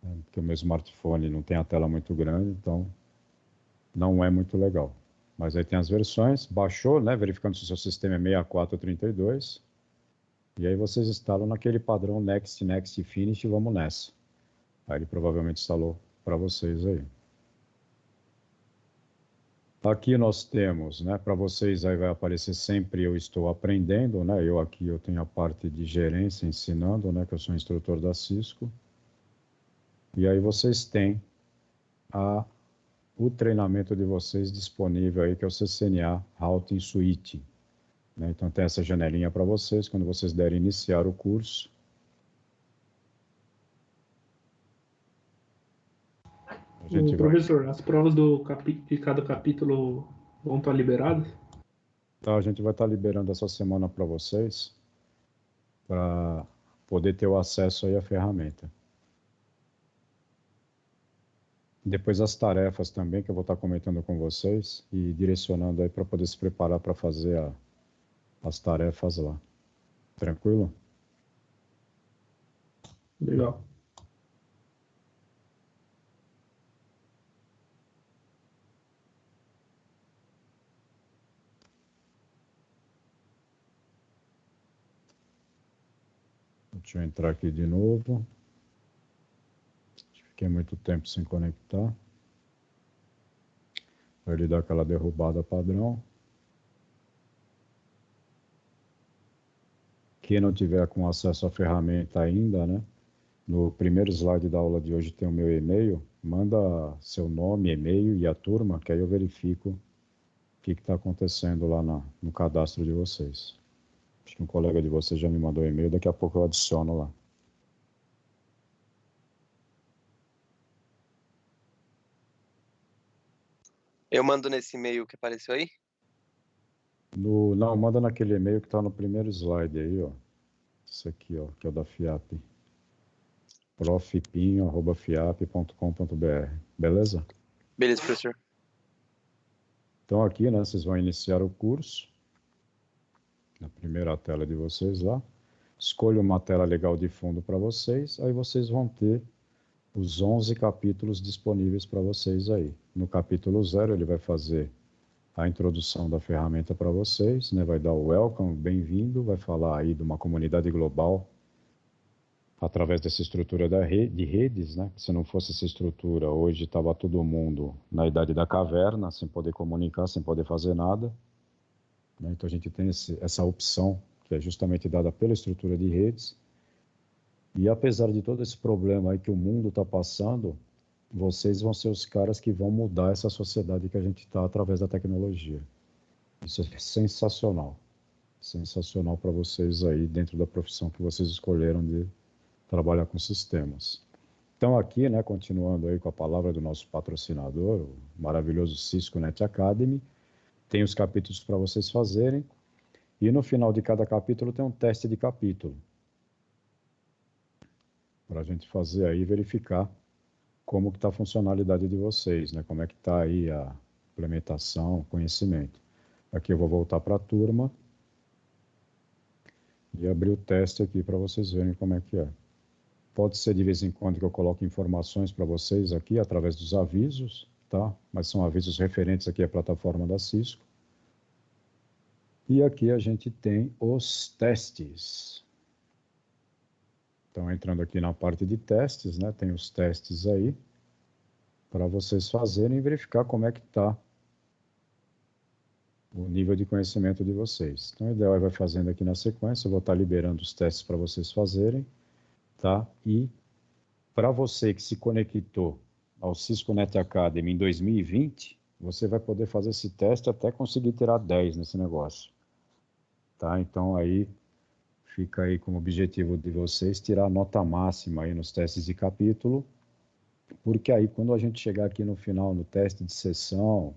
né, porque o meu smartphone não tem a tela muito grande, então não é muito legal. Mas aí tem as versões, baixou, né, verificando se o seu sistema é 6432, e aí vocês instalam naquele padrão Next, Next e Finish e vamos nessa. Aí ele provavelmente instalou para vocês aí. Aqui nós temos, né, para vocês aí vai aparecer sempre eu estou aprendendo, né, eu tenho a parte de gerência ensinando, né, que eu sou instrutor da Cisco. E aí vocês têm o treinamento de vocês disponível aí, que é o CCNA Routing Suite. Né? Então tem essa janelinha para vocês, quando vocês derem iniciar o curso. Professor, as provas de cada capítulo vão estar liberadas? Tá, a gente vai estar liberando essa semana para vocês, para poder ter o acesso aí à ferramenta. Depois as tarefas também, que eu vou estar comentando com vocês e direcionando aí para poder se preparar para fazer as tarefas lá. Tranquilo? Legal. Deixa eu entrar aqui de novo. Fiquei muito tempo sem conectar. Vai ele dar aquela derrubada padrão. Quem não tiver com acesso à ferramenta ainda, né? No primeiro slide da aula de hoje tem o meu e-mail, manda seu nome, e-mail e a turma, que aí eu verifico o que está acontecendo lá no cadastro de vocês. Acho que um colega de vocês já me mandou um e-mail, daqui a pouco eu adiciono lá. Eu mando nesse e-mail que apareceu aí? Não, manda naquele e-mail que está no primeiro slide aí, ó. Esse aqui, ó, que é o da FIAP. profpinho@fiap.com.br. Beleza? Beleza, professor. Então aqui, né, vocês vão iniciar o curso. Na primeira tela de vocês lá. Escolha uma tela legal de fundo para vocês. Aí vocês vão ter os 11 capítulos disponíveis para vocês aí. No capítulo 0, ele vai fazer a introdução da ferramenta para vocês, né? Vai dar o welcome, bem-vindo, vai falar aí de uma comunidade global através dessa estrutura de redes, né? Se não fosse essa estrutura, hoje estava todo mundo na idade da caverna, sem poder comunicar, sem poder fazer nada. Né? Então a gente tem essa opção, que é justamente dada pela estrutura de redes. E apesar de todo esse problema aí que o mundo está passando, vocês vão ser os caras que vão mudar essa sociedade que a gente está através da tecnologia. Isso é sensacional. Sensacional para vocês aí dentro da profissão que vocês escolheram de trabalhar com sistemas. Então aqui, né, continuando aí com a palavra do nosso patrocinador, o maravilhoso Cisco Net Academy, tem os capítulos para vocês fazerem, e no final de cada capítulo tem um teste de capítulo, para a gente fazer aí, verificar como que está a funcionalidade de vocês, né? Como é que está aí a implementação, conhecimento. Aqui eu vou voltar para a turma e abrir o teste aqui para vocês verem como é que é. Pode ser de vez em quando que eu coloque informações para vocês aqui através dos avisos, tá? Mas são avisos referentes aqui à plataforma da Cisco. E aqui a gente tem os testes. Então, entrando aqui na parte de testes, né? Tem os testes aí para vocês fazerem e verificar como é que está o nível de conhecimento de vocês. Então, o ideal é vai fazendo aqui na sequência, eu vou estar liberando os testes para vocês fazerem, tá? E para você que se conectou ao Cisco Net Academy em 2020, você vai poder fazer esse teste até conseguir tirar 10 nesse negócio, tá? Então, aí fica aí como objetivo de vocês tirar a nota máxima aí nos testes de capítulo, porque aí quando a gente chegar aqui no final, no teste de sessão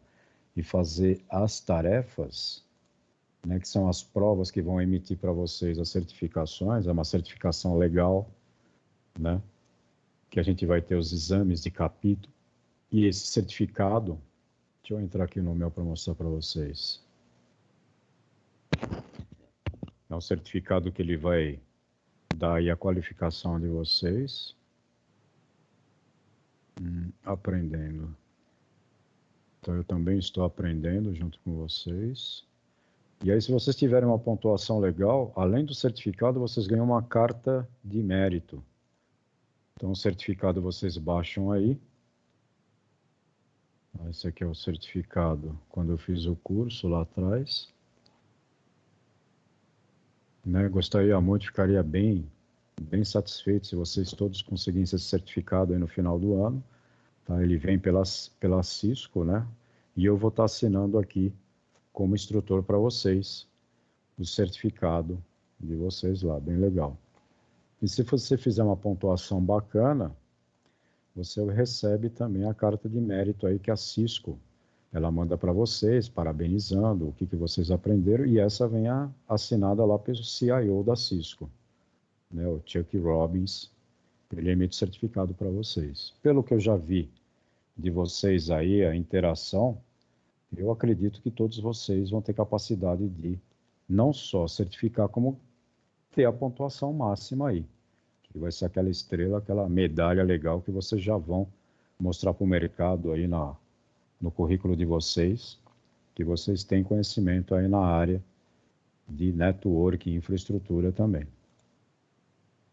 e fazer as tarefas, né, que são as provas que vão emitir para vocês as certificações, é uma certificação legal, né, que a gente vai ter os exames de capítulo, e esse certificado, deixa eu entrar aqui no meu para mostrar para vocês. É um certificado que ele vai dar aí a qualificação de vocês. Aprendendo. Então eu também estou aprendendo junto com vocês. E aí se vocês tiverem uma pontuação legal, além do certificado, vocês ganham uma carta de mérito. Então o certificado vocês baixam aí. Esse aqui é o certificado quando eu fiz o curso lá atrás. Né, gostaria muito, ficaria bem satisfeito se vocês todos conseguissem esse certificado aí no final do ano. Tá? Ele vem pela Cisco, né? E eu vou estar assinando aqui como instrutor para vocês o certificado de vocês lá, bem legal. E se você fizer uma pontuação bacana, você recebe também a carta de mérito aí que a Cisco ela manda para vocês, parabenizando o que vocês aprenderam, e essa vem assinada lá pelo CIO da Cisco, né, o Chuck Robbins, ele emite certificado para vocês. Pelo que eu já vi de vocês aí, a interação, eu acredito que todos vocês vão ter capacidade de não só certificar, como ter a pontuação máxima aí, que vai ser aquela estrela, aquela medalha legal que vocês já vão mostrar para o mercado aí no currículo de vocês, que vocês têm conhecimento aí na área de network e infraestrutura também.